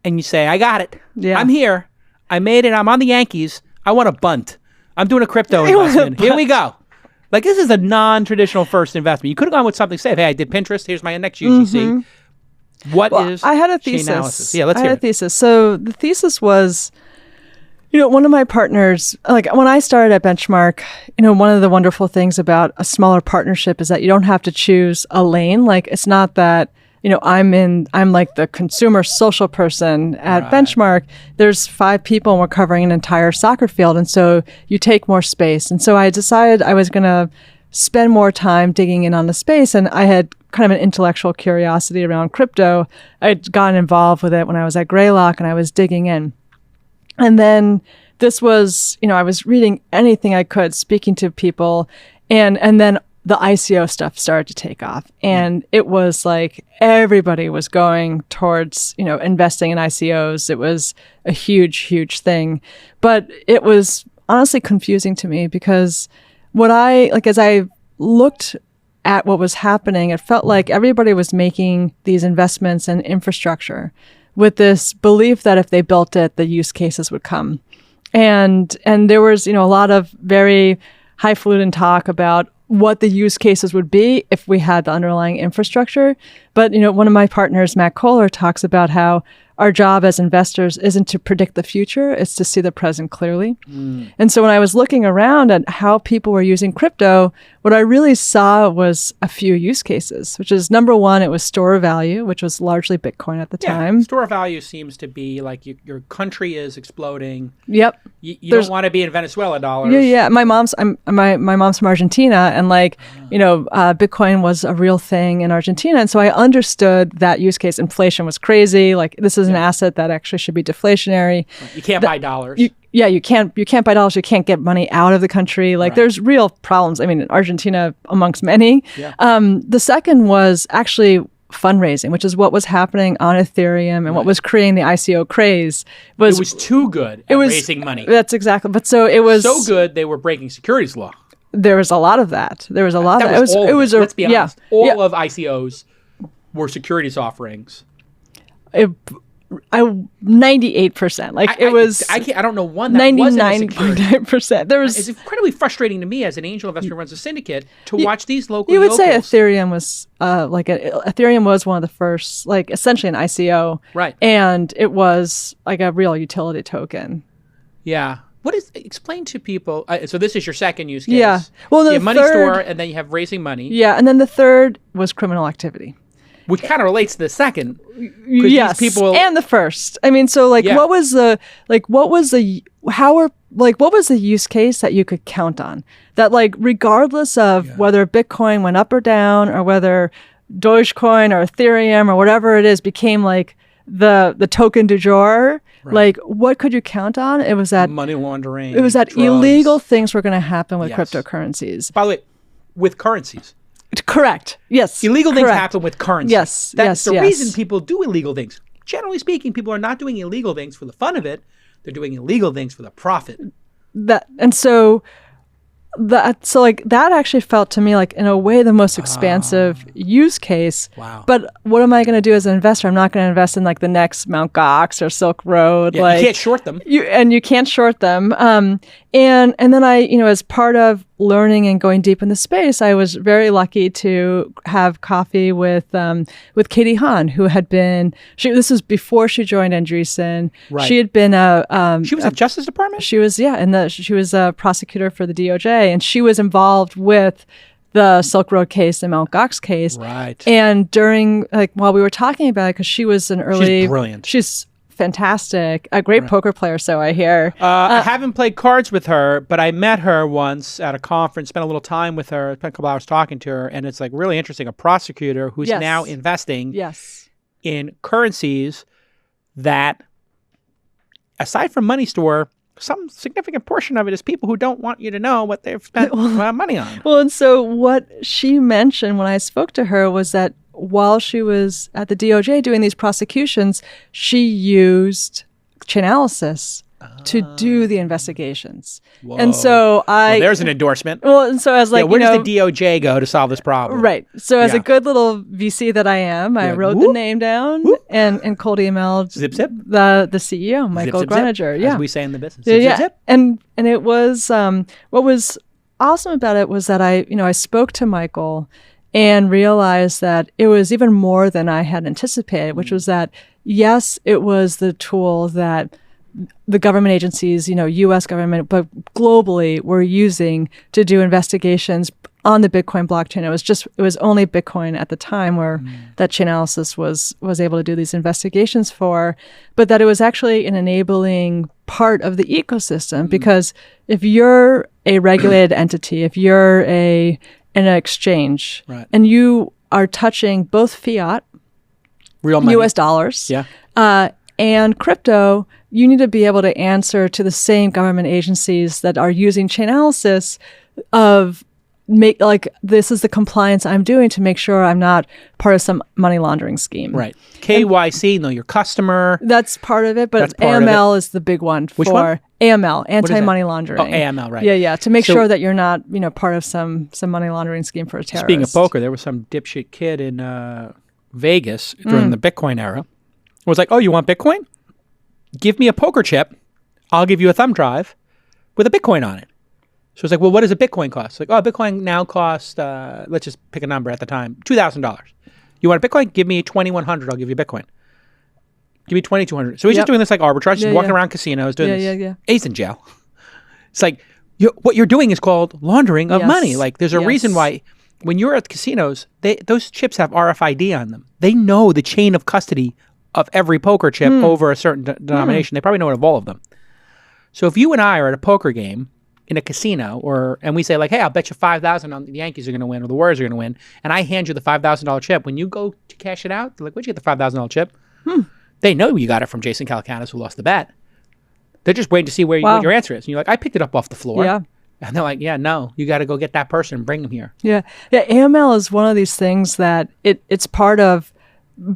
[SPEAKER 2] And you say, I got it.
[SPEAKER 3] Yeah.
[SPEAKER 2] I'm here. I made it. I'm on the Yankees. I want to bunt. I'm doing a crypto investment. Here we go. Like, this is a non-traditional first investment. You could have gone with something safe. Hey, I did Pinterest. Here's my next UGC. What is
[SPEAKER 3] I had a thesis.
[SPEAKER 2] Chainalysis? Yeah, let's hear it.
[SPEAKER 3] Thesis. So the thesis was, one of my partners, like when I started at Benchmark, one of the wonderful things about a smaller partnership is that you don't have to choose a lane. Like, it's not that, I'm like the consumer social person at Benchmark. There's 5 people and we're covering an entire soccer field. And so you take more space. And so I decided I was going to spend more time digging in on the space. And I had kind of an intellectual curiosity around crypto. I'd gotten involved with it when I was at Greylock, and I was digging in. And then this was, I was reading anything I could, speaking to people, and then the ICO stuff started to take off. And it was like everybody was going towards, investing in ICOs. It was a huge, huge thing. But it was honestly confusing to me because as I looked at what was happening, it felt like everybody was making these investments in infrastructure with this belief that if they built it, the use cases would come. And there was, a lot of very highfalutin talk about what the use cases would be if we had the underlying infrastructure. But, one of my partners, Matt Kohler, talks about how our job as investors isn't to predict the future, it's to see the present clearly. And so when I was looking around at how people were using crypto, what I really saw was a few use cases, which is number one, it was store of value, which was largely Bitcoin at the time.
[SPEAKER 2] Store of value seems to be like your country is exploding.
[SPEAKER 3] Yep.
[SPEAKER 2] You don't want to be in Venezuela dollars.
[SPEAKER 3] Yeah. My mom's from Argentina, and Bitcoin was a real thing in Argentina. And so I understood that use case. Inflation was crazy. Like, this is an asset that actually should be deflationary.
[SPEAKER 2] You can't buy dollars.
[SPEAKER 3] You can't buy dollars. You can't get money out of the country. There's real problems. I mean, in Argentina, amongst many. Yeah. The second was actually fundraising, which is what was happening on Ethereum and what was creating the ICO craze. It
[SPEAKER 2] was too good at raising money.
[SPEAKER 3] That's exactly. But so it was
[SPEAKER 2] so good they were breaking securities law.
[SPEAKER 3] There was a lot of that. Let's be honest.
[SPEAKER 2] All of ICOs were securities offerings.
[SPEAKER 3] 98%.
[SPEAKER 2] I don't know one that
[SPEAKER 3] 99.9%.
[SPEAKER 2] It's incredibly frustrating to me as an angel investor who runs a syndicate to watch these local.
[SPEAKER 3] You would say Ethereum was Ethereum was one of the first, essentially an ICO,
[SPEAKER 2] right?
[SPEAKER 3] And it was like a real utility token.
[SPEAKER 2] Yeah. Explain to people? So this is your second use case.
[SPEAKER 3] Yeah. Well,
[SPEAKER 2] you have money store, and then you have raising money.
[SPEAKER 3] Yeah, and then the third was criminal activity,
[SPEAKER 2] which kind of relates to the second.
[SPEAKER 3] Yes, and the first. I mean, so what was the use case that you could count on that, regardless of whether Bitcoin went up or down, or whether Dogecoin or Ethereum or whatever it is became the token du jour. Right. What could you count on? It was that
[SPEAKER 2] money laundering.
[SPEAKER 3] It was that
[SPEAKER 2] drugs.
[SPEAKER 3] Illegal things were going to happen with cryptocurrencies.
[SPEAKER 2] By the way, with currencies.
[SPEAKER 3] Correct. Yes.
[SPEAKER 2] Illegal things happen with currency.
[SPEAKER 3] Yes.
[SPEAKER 2] That's the reason people do illegal things. Generally speaking, people are not doing illegal things for the fun of it. They're doing illegal things for the profit.
[SPEAKER 3] That actually felt to me in a way the most expansive use case.
[SPEAKER 2] Wow. But
[SPEAKER 3] what am I going to do as an investor? I'm not going to invest in the next Mt. Gox or Silk Road.
[SPEAKER 2] You can't short them.
[SPEAKER 3] You can't short them. And then I, as part of learning and going deep in the space, I was very lucky to have coffee with Katie Hahn, who had been, this was before she joined Andreessen.
[SPEAKER 2] Right.
[SPEAKER 3] She had been
[SPEAKER 2] she was at Justice Department?
[SPEAKER 3] She was, she was a prosecutor for the DOJ, and she was involved with the Silk Road case and Mt. Gox case.
[SPEAKER 2] Right.
[SPEAKER 3] And during, while we were talking about it, because she was an early...
[SPEAKER 2] She's brilliant.
[SPEAKER 3] She's fantastic. A great poker player, so I hear.
[SPEAKER 2] I haven't played cards with her, but I met her once at a conference, spent a little time with her, spent a couple hours talking to her, and it's really interesting. A prosecutor who's now investing in currencies that, aside from money store, some significant portion of it is people who don't want you to know what they've spent money on.
[SPEAKER 3] Well, and so what she mentioned when I spoke to her was that while she was at the DOJ doing these prosecutions, she used Chainalysis to do the investigations.
[SPEAKER 2] Whoa.
[SPEAKER 3] And so
[SPEAKER 2] there's an endorsement.
[SPEAKER 3] Well, and so as
[SPEAKER 2] where does the DOJ go to solve this problem?
[SPEAKER 3] Right. So as a good little VC that I am, I wrote the name down and cold emailed
[SPEAKER 2] zip zip
[SPEAKER 3] the CEO, Michael Groninger.
[SPEAKER 2] Yeah. As we say in the business.
[SPEAKER 3] Zip, zip, zip. And it was what was awesome about it was that I spoke to Michael and realized that it was even more than I had anticipated, which was that, yes, it was the tool that the government agencies, U.S. government, but globally were using to do investigations on the Bitcoin blockchain. It was only Bitcoin at the time where that Chainalysis was able to do these investigations for, but that it was actually an enabling part of the ecosystem because if you're a regulated entity, if you're a in an exchange,
[SPEAKER 2] Right.
[SPEAKER 3] and you are touching both fiat,
[SPEAKER 2] real money,
[SPEAKER 3] U.S. dollars,
[SPEAKER 2] yeah,
[SPEAKER 3] and crypto, you need to be able to answer to the same government agencies that are using Chainalysis of this is the compliance I'm doing to make sure I'm not part of some money laundering scheme.
[SPEAKER 2] right. KYC, know your customer.
[SPEAKER 3] That's part of it, but AML is the big one.
[SPEAKER 2] Which one?
[SPEAKER 3] AML, anti-money laundering.
[SPEAKER 2] Oh, AML, right.
[SPEAKER 3] Yeah, to make sure that you're not, part of some money laundering scheme for a terrorist.
[SPEAKER 2] Speaking of poker, there was some dipshit kid in Vegas during the Bitcoin era. Was like, oh, you want Bitcoin? Give me a poker chip. I'll give you a thumb drive with a Bitcoin on it. So it's like, well, what does a Bitcoin cost? Like, oh, Bitcoin now costs, let's just pick a number at the time, $2,000. You want a Bitcoin? Give me $2,100. I'll give you Bitcoin. Give me $2,200. So he's just doing this like arbitrage, just walking around casinos doing this.
[SPEAKER 3] Yeah.
[SPEAKER 2] He's in jail. It's like, what you're doing is called laundering of money. Like, there's a reason why when you're at casinos, those chips have RFID on them. They know the chain of custody of every poker chip over a certain denomination. They probably know it of all of them. So if you and I are at a poker game in a casino, and we say like, hey, I'll bet you $5,000 on the Yankees are going to win or the Warriors are going to win, and I hand you the $5,000 chip, when you go to cash it out, they're like, where'd you get the $5,000 chip? They know you got it from Jason Calacanis, who lost the bet. They're just waiting to see what your answer is. And you're like, I picked it up off the floor.
[SPEAKER 3] Yeah.
[SPEAKER 2] And they're like, yeah, no, you got to go get that person and bring them here.
[SPEAKER 3] Yeah. AML is one of these things that it's part of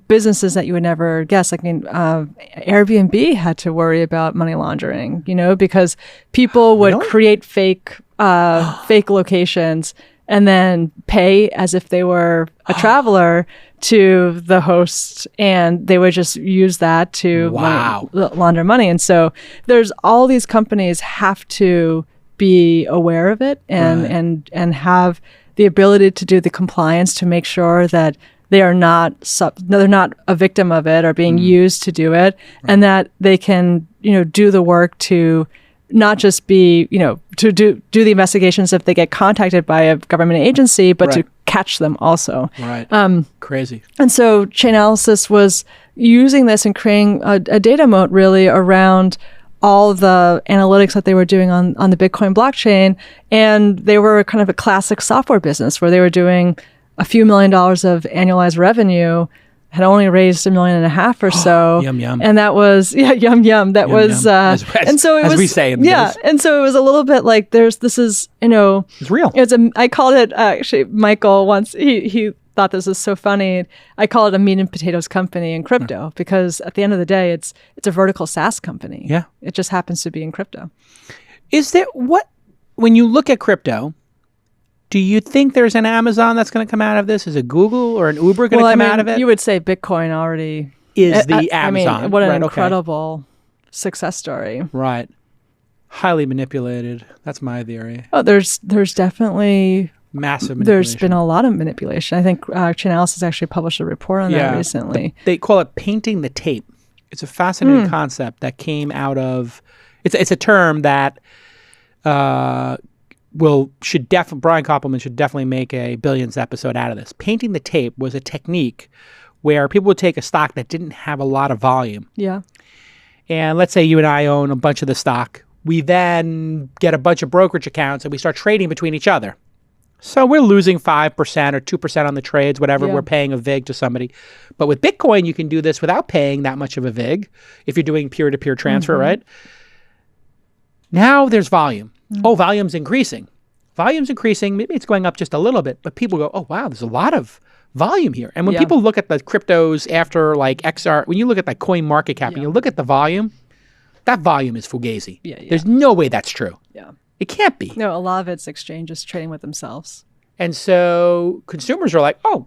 [SPEAKER 3] businesses that you would never guess. Like, Airbnb had to worry about money laundering, because people would create fake locations and then pay as if they were a traveler to the host, and they would just use that to launder money. And so there's all these companies have to be aware of it and have the ability to do the compliance to make sure that they're not a victim of it or being used to do it, and that they can, do the work to not just be, to do the investigations if they get contacted by a government agency, but to catch them also.
[SPEAKER 2] Right. Crazy.
[SPEAKER 3] And so Chainalysis was using this and creating a data moat really around all the analytics that they were doing on the Bitcoin blockchain. And they were kind of a classic software business where they were doing a few $1 million of annualized revenue, had only raised $1.5 million or so.
[SPEAKER 2] Yum, yum.
[SPEAKER 3] And that was, yum, yum. That was, and so it was,
[SPEAKER 2] as we say in the
[SPEAKER 3] business. And so it was a little bit like this is,
[SPEAKER 2] it's real.
[SPEAKER 3] I called it, actually, Michael once, he thought this was so funny. I call it a meat and potatoes company in crypto because at the end of the day, it's a vertical SaaS company.
[SPEAKER 2] Yeah.
[SPEAKER 3] It just happens to be in crypto.
[SPEAKER 2] When you look at crypto, do you think there's an Amazon that's going to come out of this? Is a Google or an Uber going to come out of it?
[SPEAKER 3] You would say Bitcoin already
[SPEAKER 2] is the Amazon.
[SPEAKER 3] What an incredible success story.
[SPEAKER 2] Right. Highly manipulated. That's my theory.
[SPEAKER 3] Oh, there's definitely
[SPEAKER 2] massive manipulation.
[SPEAKER 3] There's been a lot of manipulation. I think Chainalysis actually published a report on that recently.
[SPEAKER 2] They call it painting the tape. It's a fascinating concept that came out of. It's a term that. Brian Koppelman should definitely make a Billions episode out of this. Painting the tape was a technique where people would take a stock that didn't have a lot of volume.
[SPEAKER 3] Yeah.
[SPEAKER 2] And let's say you and I own a bunch of the stock. We then get a bunch of brokerage accounts and we start trading between each other. So we're losing 5% or 2% on the trades, whatever. We're paying a VIG to somebody. But with Bitcoin, you can do this without paying that much of a VIG if you're doing peer-to-peer transfer, right? Now there's volume. Oh, volume's increasing. Volume's increasing. Maybe it's going up just a little bit, but people go, oh, wow, there's a lot of volume here. And when people look at the cryptos after like XR, when you look at that coin market cap and you look at the volume, that volume is fugazi. There's no way that's true. It can't be.
[SPEAKER 3] No, a lot of it's exchanges trading with themselves.
[SPEAKER 2] And so consumers are like, oh,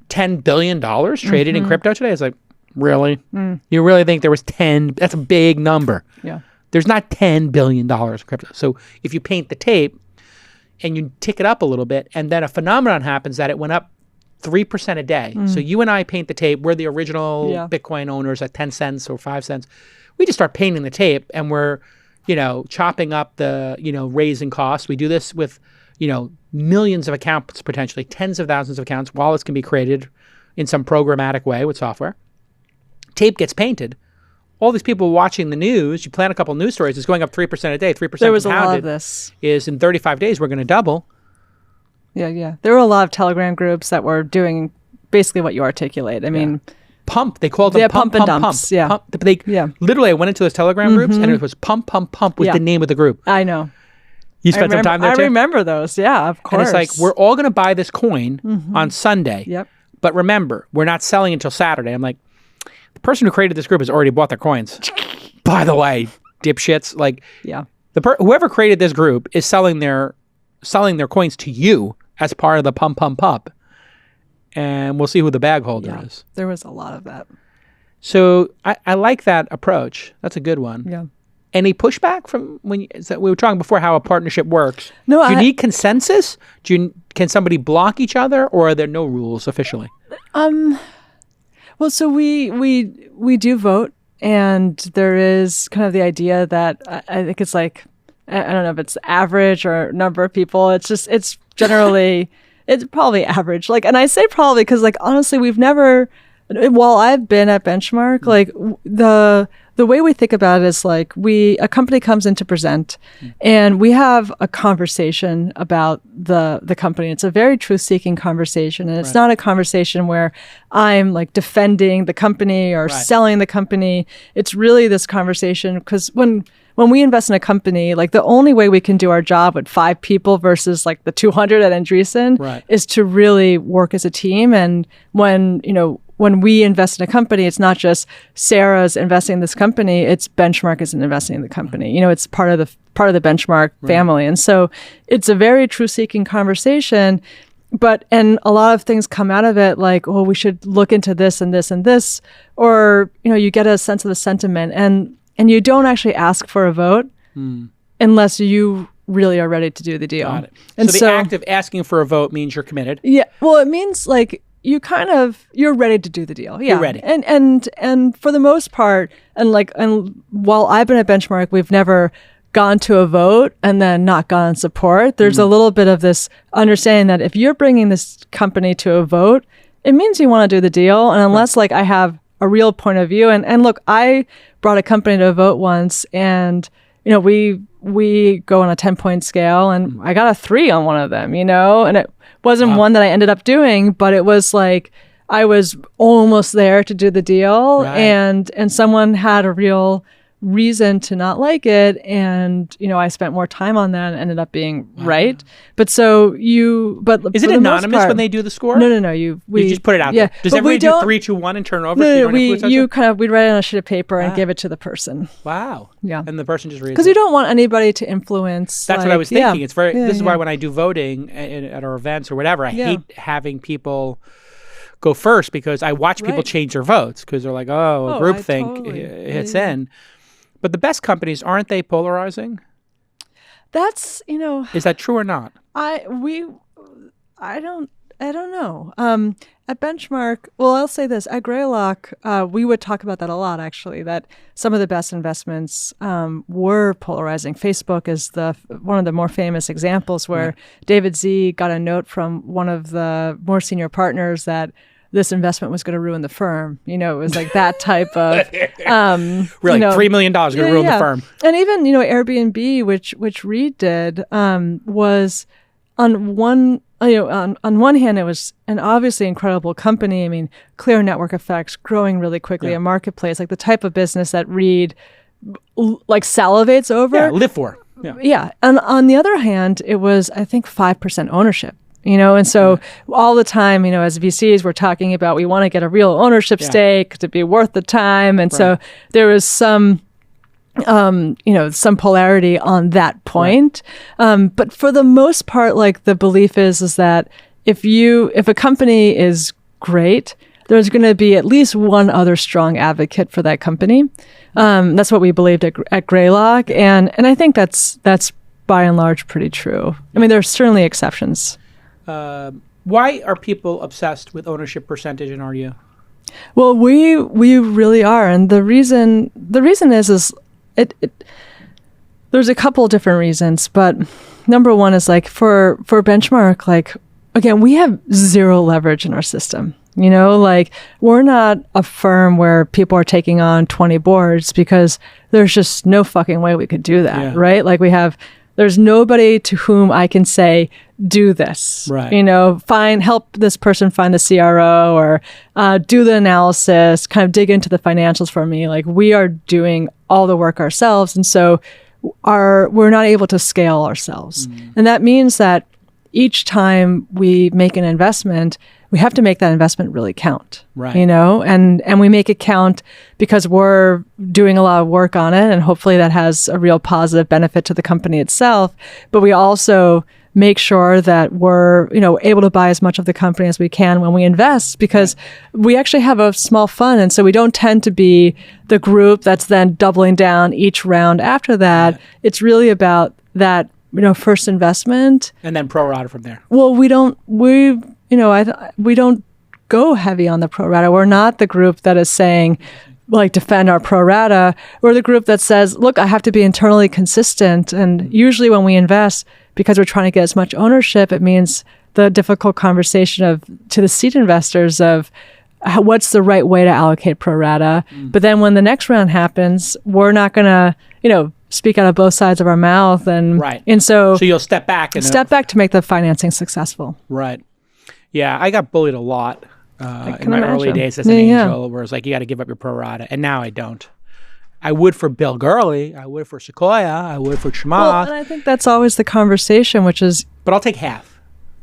[SPEAKER 2] $10 billion traded in crypto today? It's like, really? You really think there was 10? That's a big number.
[SPEAKER 3] Yeah.
[SPEAKER 2] There's not $10 billion in crypto. So if you paint the tape and you tick it up a little bit, and then a phenomenon happens that it went up 3% a day. So you and I paint the tape. We're the original Bitcoin owners at 10 cents or 5 cents. We just start painting the tape, and we're, chopping up the, raising costs. We do this with, millions of accounts, potentially tens of thousands of accounts. Wallets can be created in some programmatic way with software. Tape gets painted. All these people watching the news, you plan a couple news stories, it's going up 3% a day, 3%
[SPEAKER 3] There was
[SPEAKER 2] compounded.
[SPEAKER 3] A lot of this.
[SPEAKER 2] Is in 35 days, we're going to double.
[SPEAKER 3] Yeah. There were a lot of Telegram groups that were doing basically what you articulate. I mean,
[SPEAKER 2] pump. They called them pump and dumps.
[SPEAKER 3] Yeah.
[SPEAKER 2] Pump. Literally, I went into those Telegram groups and it was pump was the name of the group.
[SPEAKER 3] I know.
[SPEAKER 2] You spent some time there too?
[SPEAKER 3] I remember those. Yeah, of course.
[SPEAKER 2] And it's like, we're all going to buy this coin on Sunday.
[SPEAKER 3] Yep.
[SPEAKER 2] But remember, we're not selling until Saturday. I'm like, the person who created this group has already bought their coins. By the way, dipshits. Like, whoever created this group is selling their coins to you as part of the pump. And we'll see who the bag holder is.
[SPEAKER 3] There was a lot of that.
[SPEAKER 2] So I like that approach. That's a good one.
[SPEAKER 3] Yeah.
[SPEAKER 2] Any pushback from we were talking before how a partnership works?
[SPEAKER 3] No,
[SPEAKER 2] do you need consensus? Can somebody block each other, or are there no rules officially?
[SPEAKER 3] Well, so we do vote, and there is kind of the idea that I think it's like, I don't know if it's average or number of people. It's generally it's probably average. Like, and I say probably because, like, honestly, we've never, while I've been at Benchmark, like the way we think about it is like a company comes in to present and we have a conversation about the company. It's a very truth-seeking conversation, and it's not a conversation where I'm like defending the company or selling the company. It's really this conversation because when we invest in a company, like the only way we can do our job with 5 people versus like the 200 at Andreessen is to really work as a team. And when we invest in a company, it's not just Sarah's investing in this company, it's Benchmark is investing in the company. It's part of the Benchmark family. And so it's a very truth-seeking conversation, and a lot of things come out of it like, oh, we should look into this and this and this, or, you get a sense of the sentiment and you don't actually ask for a vote unless you really are ready to do the deal.
[SPEAKER 2] Got it. And so the act of asking for a vote means you're committed?
[SPEAKER 3] Yeah. Well, it means like you're ready to do the deal. Yeah.
[SPEAKER 2] You're ready.
[SPEAKER 3] And for the most part, and while I've been at Benchmark, we've never gone to a vote and then not gotten support. There's a little bit of this understanding that if you're bringing this company to a vote, it means you want to do the deal. And unless like I have a real point of view, and look, I brought a company to a vote once, and we go on a 10-point scale, and I got a 3 on one of them, and it wasn't one that I ended up doing, but it was like I was almost there to do the deal, and someone had a real reason to not like it, and I spent more time on that and ended up being right. But is it
[SPEAKER 2] anonymous when they do the score?
[SPEAKER 3] No. You
[SPEAKER 2] just put it out there. Does everybody do 3, 2, 1 and turn over?
[SPEAKER 3] No, we'd write it on a sheet of paper and give it to the person.
[SPEAKER 2] Wow.
[SPEAKER 3] Yeah.
[SPEAKER 2] And the person just reads it.
[SPEAKER 3] Because you don't want anybody to influence.
[SPEAKER 2] That's what I was thinking. It's very. This is why when I do voting at our events or whatever, I hate having people go first, because I watch people change their votes because they're like, a groupthink hits in. But the best companies, aren't they polarizing?
[SPEAKER 3] That's,
[SPEAKER 2] Is that true or not?
[SPEAKER 3] I don't know. At Benchmark, well, I'll say this. At Greylock, we would talk about that a lot, actually, that some of the best investments were polarizing. Facebook is one of the more famous examples where David Z got a note from one of the more senior partners that this investment was going to ruin the firm. It was like that type of
[SPEAKER 2] really $3 million going to ruin the firm.
[SPEAKER 3] And even Airbnb, which Reed did, was on one hand it was an obviously incredible company. I mean, clear network effects, growing really quickly, a marketplace, like the type of business that Reed like salivates over,
[SPEAKER 2] live for.
[SPEAKER 3] Yeah. And on the other hand, it was, I think, 5% ownership. And so all the time, as VCs, we're talking about we want to get a real ownership stake to be worth the time. And so there was some polarity on that point. But for the most part, like the belief is that if a company is great, there's going to be at least one other strong advocate for that company. That's what we believed at Greylock. And I think that's by and large pretty true. I mean, there's certainly exceptions.
[SPEAKER 2] Why are people obsessed with ownership percentage in RU?
[SPEAKER 3] Well, we really are, and the reason is there's a couple different reasons, but number one is like for Benchmark, like again, we have zero leverage in our system. Like we're not a firm where people are taking on 20 boards because there's just no fucking way we could do that, right? Like there's nobody to whom I can say, do this,
[SPEAKER 2] Right.
[SPEAKER 3] help this person find the CRO or do the analysis, kind of dig into the financials for me. Like we are doing all the work ourselves. And so we're not able to scale ourselves. And that means that each time we make an investment, we have to make that investment really count,
[SPEAKER 2] right?
[SPEAKER 3] And we make it count because we're doing a lot of work on it, and hopefully that has a real positive benefit to the company itself. But we also make sure that we're, able to buy as much of the company as we can when we invest, because we actually have a small fund, and so we don't tend to be the group that's then doubling down each round after that. It's really about that, first investment,
[SPEAKER 2] and then pro rata from there.
[SPEAKER 3] Well, we don't go heavy on the pro rata. We're not the group that is saying, defend our pro rata. We're the group that says, look, I have to be internally consistent. And usually when we invest, because we're trying to get as much ownership, it means the difficult conversation to the seed investors of what's the right way to allocate pro rata. But then when the next round happens, we're not going to, speak out of both sides of our mouth. And so
[SPEAKER 2] you'll step back
[SPEAKER 3] to make the financing successful.
[SPEAKER 2] Right. Yeah, I got bullied a lot in my early days as an angel, where it's like, you got to give up your pro rata. And now I don't. I would for Bill Gurley. I would for Sequoia. I would for Chamath.
[SPEAKER 3] Well, and I think that's always the conversation, which is...
[SPEAKER 2] But I'll take half.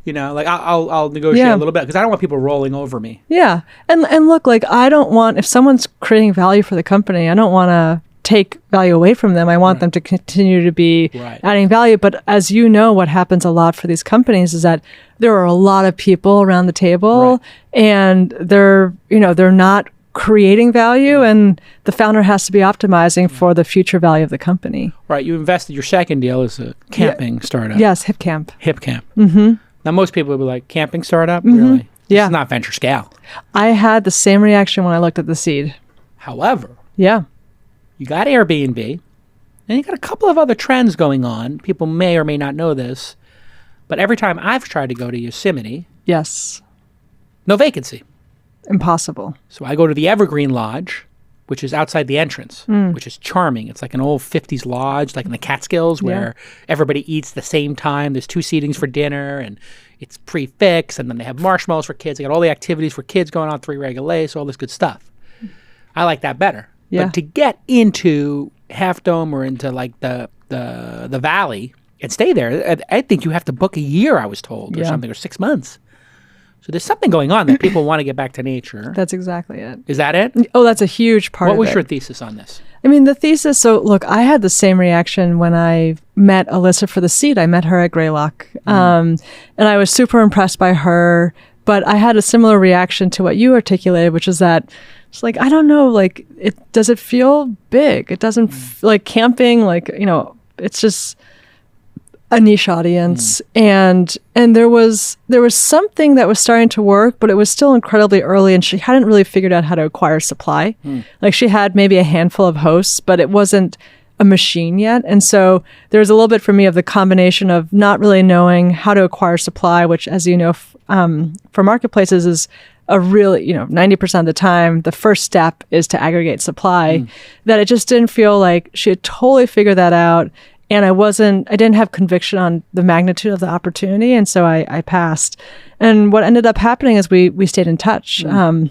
[SPEAKER 2] I'll negotiate a little bit, because I don't want people rolling over me.
[SPEAKER 3] Yeah. And look, I don't want... If someone's creating value for the company, I don't want to take value away from them. I want them to continue to be adding value. But as you know, what happens a lot for these companies is that there are a lot of people around the table, and they're not creating value, and the founder has to be optimizing for the future value of the company.
[SPEAKER 2] Right. You invested, your second deal is a camping startup.
[SPEAKER 3] Yes, Hipcamp.
[SPEAKER 2] Hipcamp. Mm-hmm. Now, most people would be like, camping startup? Mm-hmm. Really?
[SPEAKER 3] Yeah.
[SPEAKER 2] It's not venture scale.
[SPEAKER 3] I had the same reaction when I looked at the seed.
[SPEAKER 2] However,
[SPEAKER 3] you
[SPEAKER 2] got Airbnb, and you got a couple of other trends going on. People may or may not know this, but every time I've tried to go to Yosemite, no vacancy.
[SPEAKER 3] Impossible.
[SPEAKER 2] So I go to the Evergreen Lodge, which is outside the entrance, which is charming. It's like an old 50s lodge, like in the Catskills, where everybody eats the same time. There's 2 seatings for dinner, and it's prefix, and then they have marshmallows for kids. They got all the activities for kids going on, 3 regulays, all this good stuff. I like that better.
[SPEAKER 3] Yeah.
[SPEAKER 2] But to get into Half Dome or into the valley and stay there, I think you have to book a year, I was told, or something, or 6 months. So there's something going on that people want to get back to nature.
[SPEAKER 3] That's exactly it.
[SPEAKER 2] Is that it?
[SPEAKER 3] Oh, that's a huge part of it.
[SPEAKER 2] What was your thesis on this?
[SPEAKER 3] I mean, the thesis, so look, I had the same reaction when I met Alyssa for the seed. I met her at Greylock. And I was super impressed by her. But I had a similar reaction to what you articulated, which is that it's I don't know, does it feel big? It doesn't, camping, it's just a niche audience. And there was something that was starting to work, but it was still incredibly early, and she hadn't really figured out how to acquire supply. She had maybe a handful of hosts, but it wasn't a machine yet. And so there was a little bit for me of the combination of not really knowing how to acquire supply, which, as you know, for marketplaces is a really, 90% of the time, the first step is to aggregate supply, that it just didn't feel like she had totally figured that out. And I didn't have conviction on the magnitude of the opportunity. And so I passed. And what ended up happening is we stayed in touch. I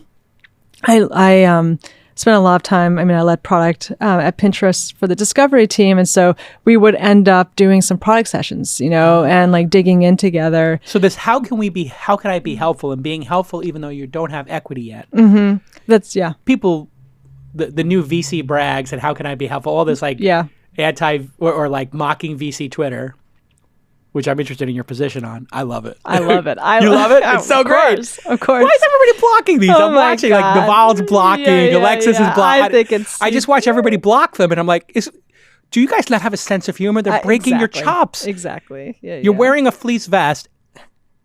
[SPEAKER 3] spent a lot of time, I led product at Pinterest for the discovery team. And so we would end up doing some product sessions, and digging in together.
[SPEAKER 2] So how can I be helpful, and being helpful even though you don't have equity yet?
[SPEAKER 3] That's,
[SPEAKER 2] People, the new VC brags and how can I be helpful? All this anti or mocking VC Twitter, which I'm interested in your position on. I love it.
[SPEAKER 3] I love it.
[SPEAKER 2] You love it? It's so great.
[SPEAKER 3] Of course.
[SPEAKER 2] Why is everybody blocking these? I'm watching Naval's blocking, Alexis is blocking.
[SPEAKER 3] I think
[SPEAKER 2] I just watch everybody block them, and I'm like, do you guys not have a sense of humor? They're breaking your chops.
[SPEAKER 3] Exactly.
[SPEAKER 2] You're wearing a fleece vest,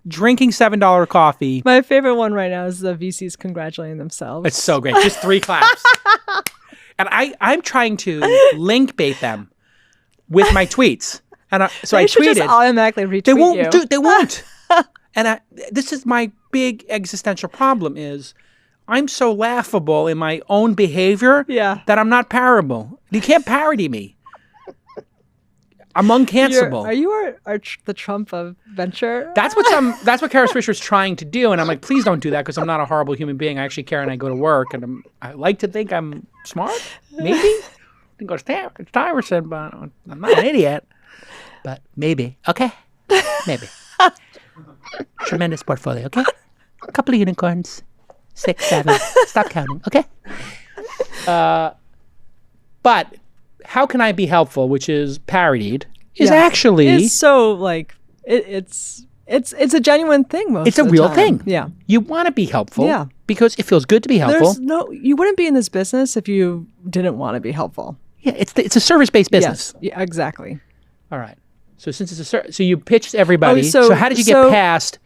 [SPEAKER 2] drinking $7 coffee.
[SPEAKER 3] My favorite one right now is the VCs congratulating themselves.
[SPEAKER 2] It's so great. Just 3 claps. And I'm trying to link bait them with my tweets. And so I tweeted.
[SPEAKER 3] Just automatically retweet
[SPEAKER 2] they won't
[SPEAKER 3] you.
[SPEAKER 2] They won't. And this is my big existential problem: is I'm so laughable in my own behavior that I'm not parable. You can't parody me. I'm uncancelable.
[SPEAKER 3] Are you the Trump of venture?
[SPEAKER 2] That's what Kara Swisher's trying to do, and I'm like, please don't do that because I'm not a horrible human being. I actually care and I go to work, and I like to think I'm smart. Maybe I think it's Tyverson, but I'm not an idiot. But maybe, okay, maybe. Tremendous portfolio, okay. A couple of unicorns, 6, 7. Stop counting, okay. But how can I be helpful? Which is parodied. Is actually
[SPEAKER 3] it's so like it's a genuine thing.
[SPEAKER 2] It's a real thing.
[SPEAKER 3] Yeah,
[SPEAKER 2] you want to be helpful.
[SPEAKER 3] Yeah,
[SPEAKER 2] because it feels good to be helpful.
[SPEAKER 3] You wouldn't be in this business if you didn't want to be helpful.
[SPEAKER 2] Yeah, it's a service-based business.
[SPEAKER 3] Yes, yeah, exactly.
[SPEAKER 2] All right. So since it's so you pitched everybody. So how did you get past?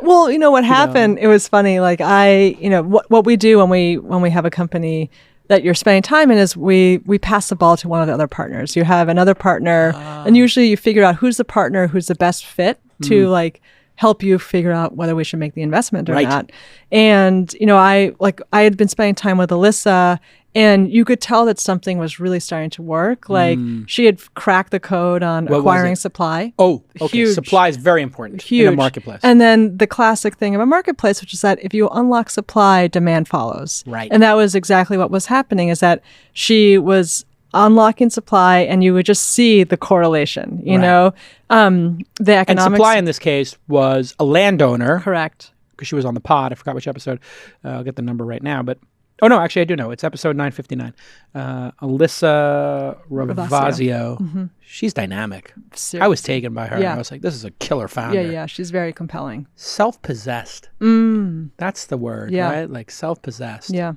[SPEAKER 3] Well, you know what happened. It was funny. Like what we do when we have a company that you're spending time in is we pass the ball to one of the other partners. You have another partner, and usually you figure out who's the partner who's the best fit to like help you figure out whether we should make the investment or not. And I had been spending time with Alyssa, and you could tell that something was really starting to work. Like she had cracked the code on acquiring supply.
[SPEAKER 2] Oh, okay. Huge. Supply is very important in a marketplace.
[SPEAKER 3] And then the classic thing of a marketplace, which is that if you unlock supply, demand follows.
[SPEAKER 2] Right.
[SPEAKER 3] And that was exactly what was happening, is that she was unlocking supply and you would just see the correlation, you know, the economics.
[SPEAKER 2] And supply in this case was a landowner.
[SPEAKER 3] Correct.
[SPEAKER 2] Because she was on the pod. I forgot which episode. I'll get the number right now, but oh, no, actually, I do know. It's episode 959. Alyssa Ravazio. Mm-hmm. She's dynamic. Seriously. I was taken by her. Yeah. I was like, this is a killer founder.
[SPEAKER 3] Yeah. She's very compelling.
[SPEAKER 2] Self-possessed. That's the word, right? Like self-possessed.
[SPEAKER 3] Yeah.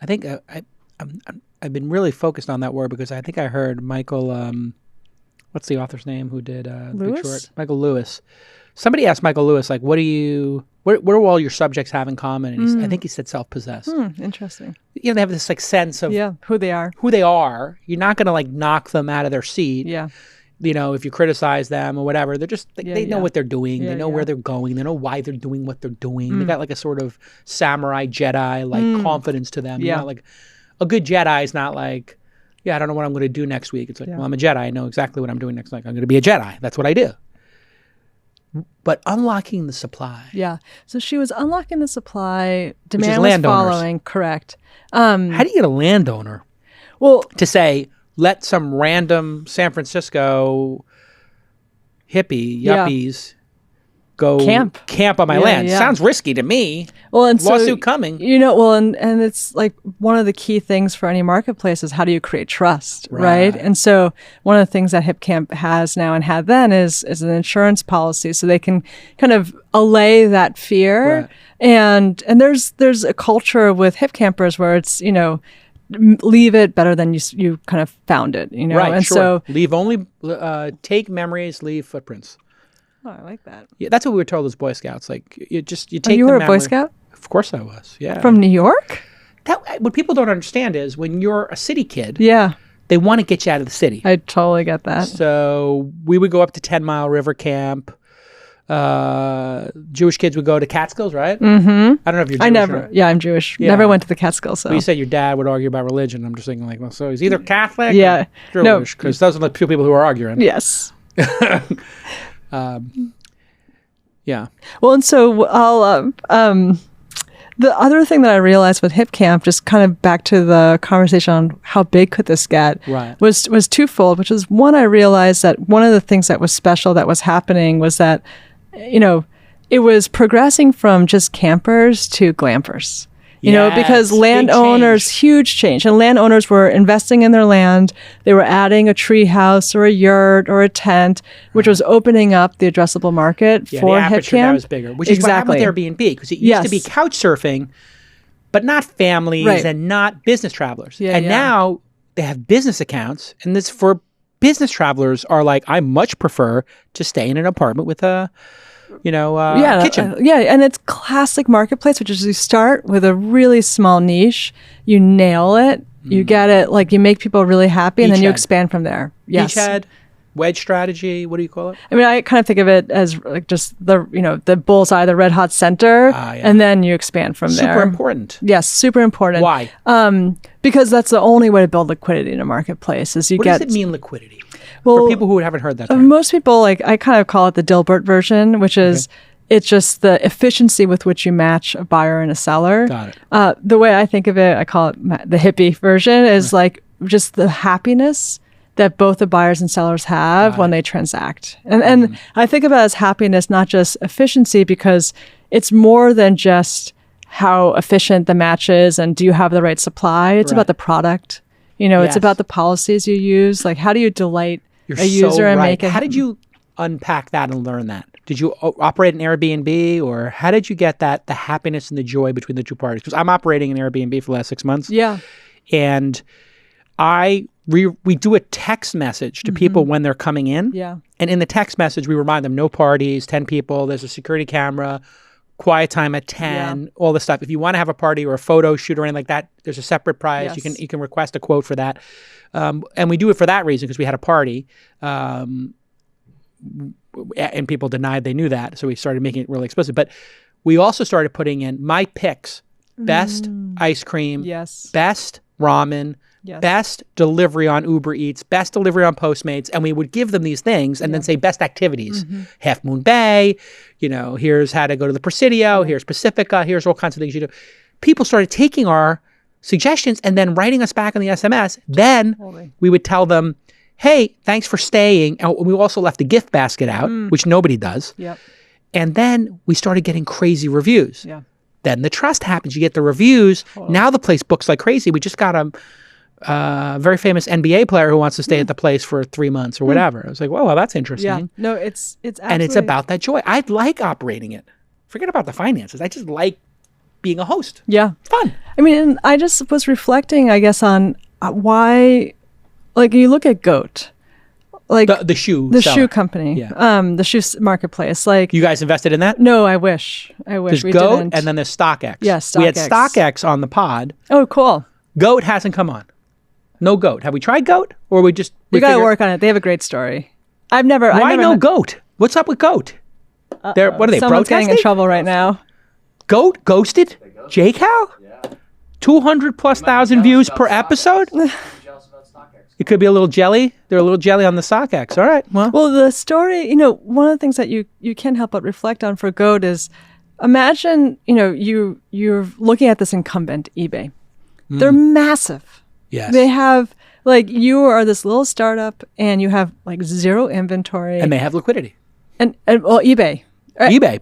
[SPEAKER 2] I think I've been really focused on that word because I think I heard Michael, what's the author's name who did Big Short? Michael Lewis. Somebody asked Michael Lewis, like, what do all your subjects have in common? And I think he said self-possessed.
[SPEAKER 3] Interesting.
[SPEAKER 2] They have this like sense of
[SPEAKER 3] who they are. You're
[SPEAKER 2] not going to like knock them out of their seat.
[SPEAKER 3] Yeah.
[SPEAKER 2] If you criticize them or whatever, they're just they know what they're doing. They know where they're going. They know why they're doing what they're doing. They got like a sort of samurai Jedi like confidence to them. Yeah. Like a good Jedi is not like, I don't know what I'm going to do next week. It's like, well, I'm a Jedi. I know exactly what I'm doing next week. I'm going to be a Jedi. That's what I do. But unlocking the supply. Yeah.
[SPEAKER 3] So she was unlocking the supply. Demand was following. Correct.
[SPEAKER 2] How do you get a landowner to say, let some random San Francisco yuppies go camp on my land?
[SPEAKER 3] Yeah.
[SPEAKER 2] Sounds risky to me.
[SPEAKER 3] Well, and
[SPEAKER 2] lawsuit coming.
[SPEAKER 3] And it's like one of the key things for any marketplace is how do you create trust, right? And so one of the things that Hipcamp has now and had then is an insurance policy, so they can kind of allay that fear. Right. And there's a culture with Hipcampers where it's leave it better than you kind of found it,
[SPEAKER 2] Right.
[SPEAKER 3] And
[SPEAKER 2] so leave only take memories, leave footprints.
[SPEAKER 3] Oh, I like that.
[SPEAKER 2] Yeah, that's what we were told as Boy Scouts. Like you take.
[SPEAKER 3] You were a Boy Scout?
[SPEAKER 2] Of course I was. Yeah.
[SPEAKER 3] From New York?
[SPEAKER 2] What people don't understand is when you're a city kid.
[SPEAKER 3] Yeah.
[SPEAKER 2] They want to get you out of the city.
[SPEAKER 3] I totally get that.
[SPEAKER 2] So we would go up to 10 Mile River Camp. Jewish kids would go to Catskills, right? Mm-hmm. I don't know if you're Jewish.
[SPEAKER 3] I'm Jewish. Yeah. Never went to the Catskills. So.
[SPEAKER 2] Well, you said your dad would argue about religion. I'm just thinking like, well, so he's either Catholic or Jewish, because those are the two people who are arguing.
[SPEAKER 3] Yes.
[SPEAKER 2] Yeah.
[SPEAKER 3] Well, and so I'll the other thing that I realized with Hipcamp, just kind of back to the conversation on how big could this get, was twofold, which is one, I realized that one of the things that was special that was happening was that, it was progressing from just campers to glampers. Because landowners, huge change. And landowners were investing in their land. They were adding a tree house or a yurt or a tent, which was opening up the addressable market for
[SPEAKER 2] the aperture
[SPEAKER 3] Hipcamp.
[SPEAKER 2] That was bigger, which is what happened with Airbnb, because it used to be couch surfing, but not families and not business travelers. Now they have business accounts, and this for business travelers are like, I much prefer to stay in an apartment with a kitchen.
[SPEAKER 3] And it's classic marketplace, which is you start with a really small niche, you nail it, you get it, like you make people really happy, and then you expand from there. Yes.
[SPEAKER 2] Beachhead, wedge strategy, what do you call it?
[SPEAKER 3] I mean, I kind of think of it as like just the bullseye, the red hot center, and then you expand from there.
[SPEAKER 2] Super important.
[SPEAKER 3] Yes, super important.
[SPEAKER 2] Why?
[SPEAKER 3] Because that's the only way to build liquidity in a marketplace is
[SPEAKER 2] What does it mean, liquidity? For people who haven't heard that term.
[SPEAKER 3] Most people, like, I kind of call it the Dilbert version, which is it's just the efficiency with which you match a buyer and a seller.
[SPEAKER 2] Got it.
[SPEAKER 3] The way I think of it, I call it the hippie version, is like just the happiness that both the buyers and sellers have when they transact. And I think about it as happiness, not just efficiency, because it's more than just how efficient the match is and do you have the right supply. It's about the product. You know, it's about the policies you use. Like, how do you delight a user and make it?
[SPEAKER 2] How did you unpack that and learn that? Did you operate an Airbnb, or how did you get that, the happiness and the joy between the two parties? Because I'm operating an Airbnb for the last 6 months.
[SPEAKER 3] Yeah.
[SPEAKER 2] And we do a text message to people when they're coming in.
[SPEAKER 3] Yeah.
[SPEAKER 2] And in the text message, we remind them, no parties, 10 people, there's a security camera, quiet time at 10, all this stuff. If you want to have a party or a photo shoot or anything like that, there's a separate price.
[SPEAKER 3] Yes.
[SPEAKER 2] You can request a quote for that. And we do it for that reason, because we had a party. And people denied they knew that. So we started making it really explicit. But we also started putting in my picks: best ice cream, best ramen, best delivery on Uber Eats, best delivery on Postmates. And we would give them these things and then say best activities. Half Moon Bay, you know, here's how to go to the Presidio, here's Pacifica, here's all kinds of things you do. People started taking our suggestions and then writing us back on the SMS. Then we would tell them, hey, thanks for staying. And we also left a gift basket out, which nobody does.
[SPEAKER 3] Yep.
[SPEAKER 2] And then we started getting crazy reviews.
[SPEAKER 3] Yeah.
[SPEAKER 2] Then the trust happens. You get the reviews. Now the place books like crazy. We just got a very famous NBA player who wants to stay at the place for 3 months or whatever. I was like, well, that's interesting.
[SPEAKER 3] Yeah. No, it's absolutely...
[SPEAKER 2] And it's about that joy. I like operating it. Forget about the finances. I just like being a host.
[SPEAKER 3] Yeah.
[SPEAKER 2] It's fun.
[SPEAKER 3] I mean, and I just was reflecting, I guess, on why, like, you look at GOAT, like
[SPEAKER 2] the shoe
[SPEAKER 3] company, the shoe marketplace. Like,
[SPEAKER 2] you guys invested in that?
[SPEAKER 3] No, I wish
[SPEAKER 2] there's
[SPEAKER 3] we
[SPEAKER 2] GOAT
[SPEAKER 3] didn't.
[SPEAKER 2] and then there's StockX.
[SPEAKER 3] Yes,
[SPEAKER 2] we had StockX on the pod.
[SPEAKER 3] Oh, cool.
[SPEAKER 2] GOAT hasn't come on. No GOAT. Have we tried GOAT, or we just?
[SPEAKER 3] We got to work on it. They have a great story. Why
[SPEAKER 2] no GOAT? What's up with GOAT? What are they?
[SPEAKER 3] Someone's
[SPEAKER 2] protesting?
[SPEAKER 3] getting in trouble right now.
[SPEAKER 2] GOAT ghosted JCal? 200,000+ views per episode? It could be a little jelly. They're a little jelly on the StockX. All right.
[SPEAKER 3] Well, the story, you know, one of the things that you can't help but reflect on for GOAT is, imagine, you know, you're looking at this incumbent, eBay. They're massive.
[SPEAKER 2] Yes.
[SPEAKER 3] They have, like, you are this little startup and you have like zero inventory.
[SPEAKER 2] And they have liquidity.
[SPEAKER 3] And well, eBay.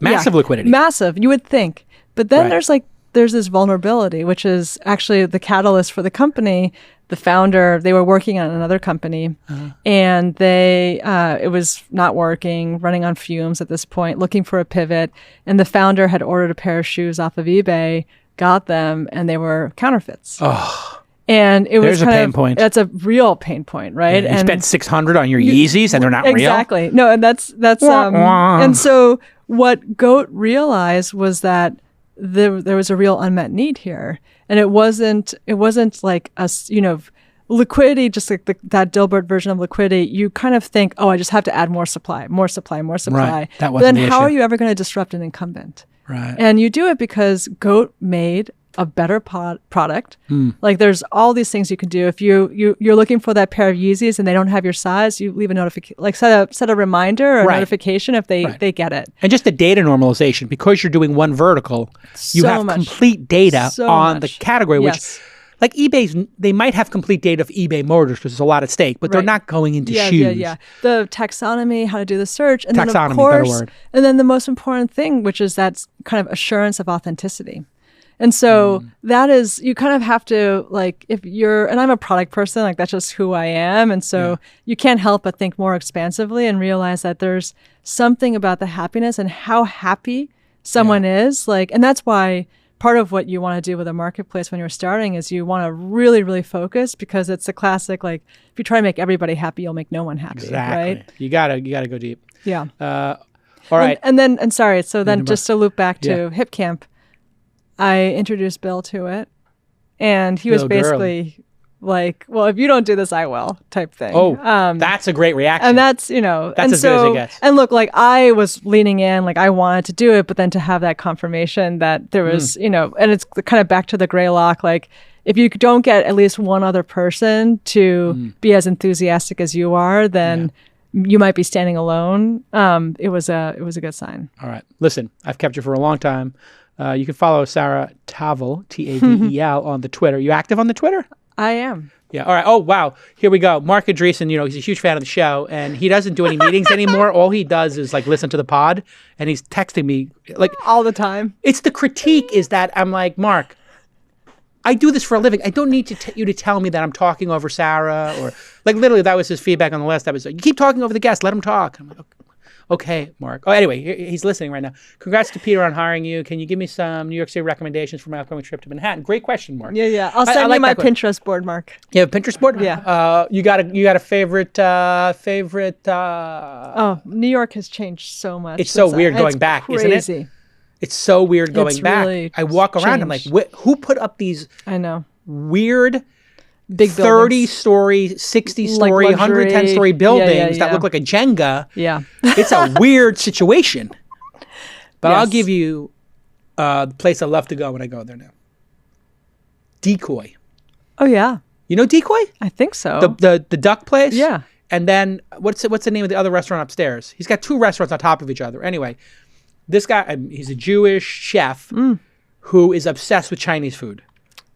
[SPEAKER 2] Massive liquidity.
[SPEAKER 3] Massive, you would think. But then there's this vulnerability, which is actually the catalyst for the company. The founder, they were working on another company and it was not working, running on fumes at this point, looking for a pivot. And the founder had ordered a pair of shoes off of eBay, got them, and they were counterfeits.
[SPEAKER 2] Oh.
[SPEAKER 3] And it was
[SPEAKER 2] a pain point.
[SPEAKER 3] That's a real pain point, right?
[SPEAKER 2] Yeah, you spent $600 on your Yeezys and they're not real.
[SPEAKER 3] Exactly. No, and that's and so what GOAT realized was that there was a real unmet need here, and it wasn't like us, you know, liquidity, just like that Dilbert version of liquidity. You kind of think, oh, I just have to add more supply. Right.
[SPEAKER 2] That wasn't
[SPEAKER 3] but then
[SPEAKER 2] the
[SPEAKER 3] how
[SPEAKER 2] issue.
[SPEAKER 3] are you ever going to disrupt an incumbent?
[SPEAKER 2] Right.
[SPEAKER 3] And you do it because GOAT made a better product. Like, there's all these things you can do. If you're looking for that pair of Yeezys and they don't have your size, you leave a notification, like set a reminder or a notification if they get it.
[SPEAKER 2] And just the data normalization, because you're doing one vertical, you have complete data on the category, which, like eBay's, they might have complete data of eBay Motors because there's a lot at stake, but they're not going into shoes.
[SPEAKER 3] Yeah. The taxonomy, how to do the search, and
[SPEAKER 2] taxonomy,
[SPEAKER 3] then of course,
[SPEAKER 2] better word.
[SPEAKER 3] And then the most important thing, which is that kind of assurance of authenticity. And so that is, you kind of have to, like, and I'm a product person, like, that's just who I am. And so you can't help but think more expansively and realize that there's something about the happiness and how happy someone is. Like, and that's why part of what you want to do with a marketplace when you're starting is you want to really, really focus, because it's a classic, like, if you try to make everybody happy, you'll make no one happy.
[SPEAKER 2] Exactly.
[SPEAKER 3] Right?
[SPEAKER 2] You gotta go deep.
[SPEAKER 3] Yeah.
[SPEAKER 2] All right.
[SPEAKER 3] And sorry, so then just to loop back to Hipcamp, I introduced Bill to it, and he was basically like, well, if you don't do this, I will, type thing.
[SPEAKER 2] Oh, that's a great reaction.
[SPEAKER 3] And that's, you know,
[SPEAKER 2] that's as good as it gets.
[SPEAKER 3] And look, like, I was leaning in, like, I wanted to do it, but then to have that confirmation that there was, you know, and it's kind of back to the gray lock, like, if you don't get at least one other person to be as enthusiastic as you are, then you might be standing alone. It was a good sign.
[SPEAKER 2] All right. Listen, I've kept you for a long time. You can follow Sarah Tavel, Tavel, on the Twitter. You active on the Twitter?
[SPEAKER 3] I am.
[SPEAKER 2] Yeah. All right. Oh, wow. Here we go. Marc Andreessen, he's a huge fan of the show, and he doesn't do any meetings anymore. All he does is listen to the pod, and he's texting me
[SPEAKER 3] all the time.
[SPEAKER 2] It's the critique is that I'm like, Marc, I do this for a living. I don't need you to tell me that I'm talking over Sarah or literally that was his feedback on the last episode. You keep talking over the guest. Let him talk. I'm like, okay, Marc. Oh, anyway, he's listening right now. Congrats to Peter on hiring you. Can you give me some New York City recommendations for my upcoming trip to Manhattan? Great question, Marc.
[SPEAKER 3] Yeah. I'll send you my Pinterest board, Marc.
[SPEAKER 2] You have a Pinterest board?
[SPEAKER 3] Yeah.
[SPEAKER 2] You got a favorite?
[SPEAKER 3] Oh, New York has changed so much.
[SPEAKER 2] It's so weird going back,
[SPEAKER 3] crazy.
[SPEAKER 2] Isn't it? It's so weird going back.
[SPEAKER 3] Really
[SPEAKER 2] I walk around.
[SPEAKER 3] changed.
[SPEAKER 2] I'm like, who put up these?
[SPEAKER 3] I know.
[SPEAKER 2] Weird.
[SPEAKER 3] Big
[SPEAKER 2] 30-story, 60-story, 110-story buildings that look like a Jenga.
[SPEAKER 3] Yeah.
[SPEAKER 2] It's a weird situation. But
[SPEAKER 3] Yes.
[SPEAKER 2] I'll give you the place I love to go when I go there now. Decoy.
[SPEAKER 3] Oh yeah.
[SPEAKER 2] You know Decoy?
[SPEAKER 3] I think so.
[SPEAKER 2] The duck place?
[SPEAKER 3] Yeah.
[SPEAKER 2] And then what's the name of the other restaurant upstairs? He's got two restaurants on top of each other. Anyway, this guy, he's a Jewish chef who is obsessed with Chinese food.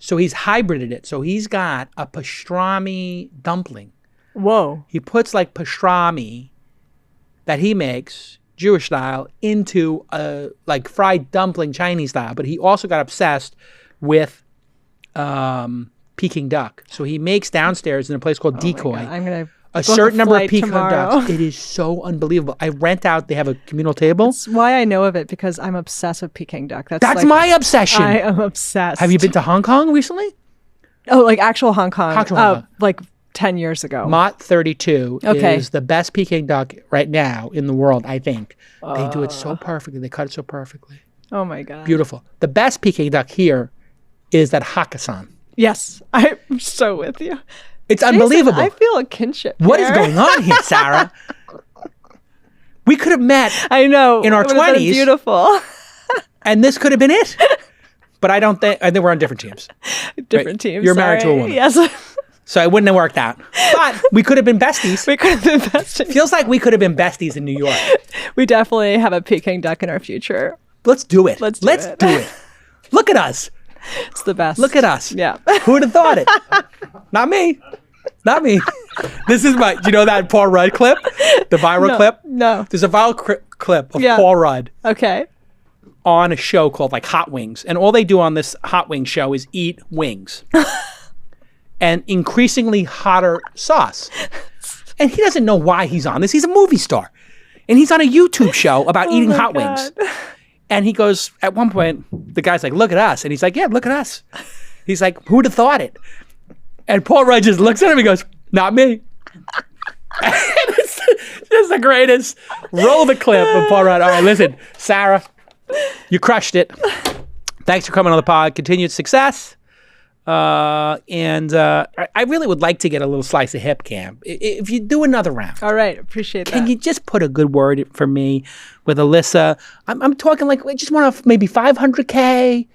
[SPEAKER 2] So he's hybrided it. So he's got a pastrami dumpling.
[SPEAKER 3] Whoa.
[SPEAKER 2] He puts pastrami that he makes Jewish style into a fried dumpling Chinese style. But he also got obsessed with Peking duck. So he makes downstairs in a place called Decoy.
[SPEAKER 3] I'm gonna
[SPEAKER 2] a
[SPEAKER 3] book
[SPEAKER 2] certain number of Peking
[SPEAKER 3] tomorrow.
[SPEAKER 2] ducks. It is so unbelievable. I rent out. They have a communal table.
[SPEAKER 3] That's why I know of it, because I'm obsessed with Peking duck.
[SPEAKER 2] That's my obsession.
[SPEAKER 3] I am obsessed.
[SPEAKER 2] Have you been to Hong Kong recently?
[SPEAKER 3] Oh, actual Hong Kong.
[SPEAKER 2] Actual Hong Kong.
[SPEAKER 3] 10 years ago.
[SPEAKER 2] Mott 32
[SPEAKER 3] Okay.
[SPEAKER 2] is the best Peking duck right now in the world, I think. They do it so perfectly. They cut it so perfectly.
[SPEAKER 3] Oh my God.
[SPEAKER 2] Beautiful. The best Peking duck here is at Hakkasan.
[SPEAKER 3] Yes, I'm so with you.
[SPEAKER 2] It's unbelievable.
[SPEAKER 3] I feel a kinship.
[SPEAKER 2] What is going on here, Sarah? We could have met
[SPEAKER 3] I know.
[SPEAKER 2] in our
[SPEAKER 3] It would have been
[SPEAKER 2] 20s.
[SPEAKER 3] beautiful.
[SPEAKER 2] And this could have been it. But I think we're on different teams.
[SPEAKER 3] Different teams.
[SPEAKER 2] You're married to a
[SPEAKER 3] sorry.
[SPEAKER 2] woman.
[SPEAKER 3] Yes.
[SPEAKER 2] So it wouldn't have worked out. But we could have been besties.
[SPEAKER 3] We could have been besties.
[SPEAKER 2] Feels like we could have been besties in New York.
[SPEAKER 3] We definitely have a Peking duck in our future.
[SPEAKER 2] Let's do it.
[SPEAKER 3] Let's do it.
[SPEAKER 2] Look at us.
[SPEAKER 3] It's the best.
[SPEAKER 2] Look at us.
[SPEAKER 3] Yeah.
[SPEAKER 2] Who would have thought it? Not me. Not me. This is you know that Paul Rudd clip? The viral clip?
[SPEAKER 3] No.
[SPEAKER 2] There's a viral clip of
[SPEAKER 3] Yeah.
[SPEAKER 2] Paul Rudd
[SPEAKER 3] Okay.
[SPEAKER 2] on a show called Hot Wings. And all they do on this Hot Wings show is eat wings. And increasingly hotter sauce. And he doesn't know why he's on this. He's a movie star. And he's on a YouTube show about eating
[SPEAKER 3] my
[SPEAKER 2] hot
[SPEAKER 3] God.
[SPEAKER 2] wings. And he goes, at one point, the guy's like, look at us. And he's like, yeah, look at us. He's like, who'd have thought it? And Paul Rudd just looks at him and goes, not me. And it's just the greatest. Roll the clip of Paul Rudd. All right, listen, Sarah, you crushed it. Thanks for coming on the pod. Continued success. I really would like to get a little slice of Hipcamp. If you do another round.
[SPEAKER 3] All right. Appreciate that.
[SPEAKER 2] Can you just put a good word for me with Alyssa? I'm talking I just want maybe 500K,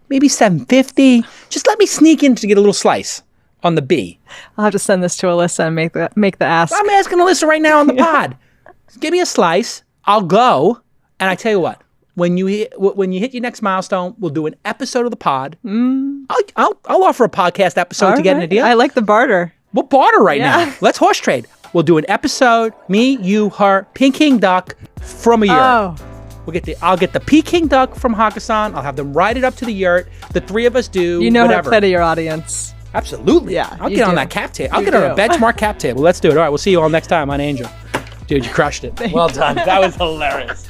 [SPEAKER 2] maybe 750. Just let me sneak in to get a little slice on the B.
[SPEAKER 3] I'll have to send this to Alyssa and make the ask.
[SPEAKER 2] I'm asking Alyssa right now on the pod. Give me a slice. I'll go. And I tell you what, when you hit your next milestone, we'll do an episode of the pod. I'll offer a podcast episode to get an idea.
[SPEAKER 3] I like the barter.
[SPEAKER 2] We'll barter right
[SPEAKER 3] Yeah.
[SPEAKER 2] now. Let's horse trade. We'll do an episode, me, you, her, Peking duck from a yurt.
[SPEAKER 3] Oh.
[SPEAKER 2] I'll get the Peking duck from Hakkasan. I'll have them ride it up to the yurt. The three of us do
[SPEAKER 3] You know
[SPEAKER 2] whatever.
[SPEAKER 3] how to play to your audience.
[SPEAKER 2] Absolutely.
[SPEAKER 3] Yeah,
[SPEAKER 2] I'll
[SPEAKER 3] you
[SPEAKER 2] get on
[SPEAKER 3] do.
[SPEAKER 2] that cap table. I'll
[SPEAKER 3] You
[SPEAKER 2] get on a
[SPEAKER 3] do.
[SPEAKER 2] benchmark cap table. Let's do it. All right, we'll see you all next time on Angel. Dude, you crushed it. Well done. That was hilarious.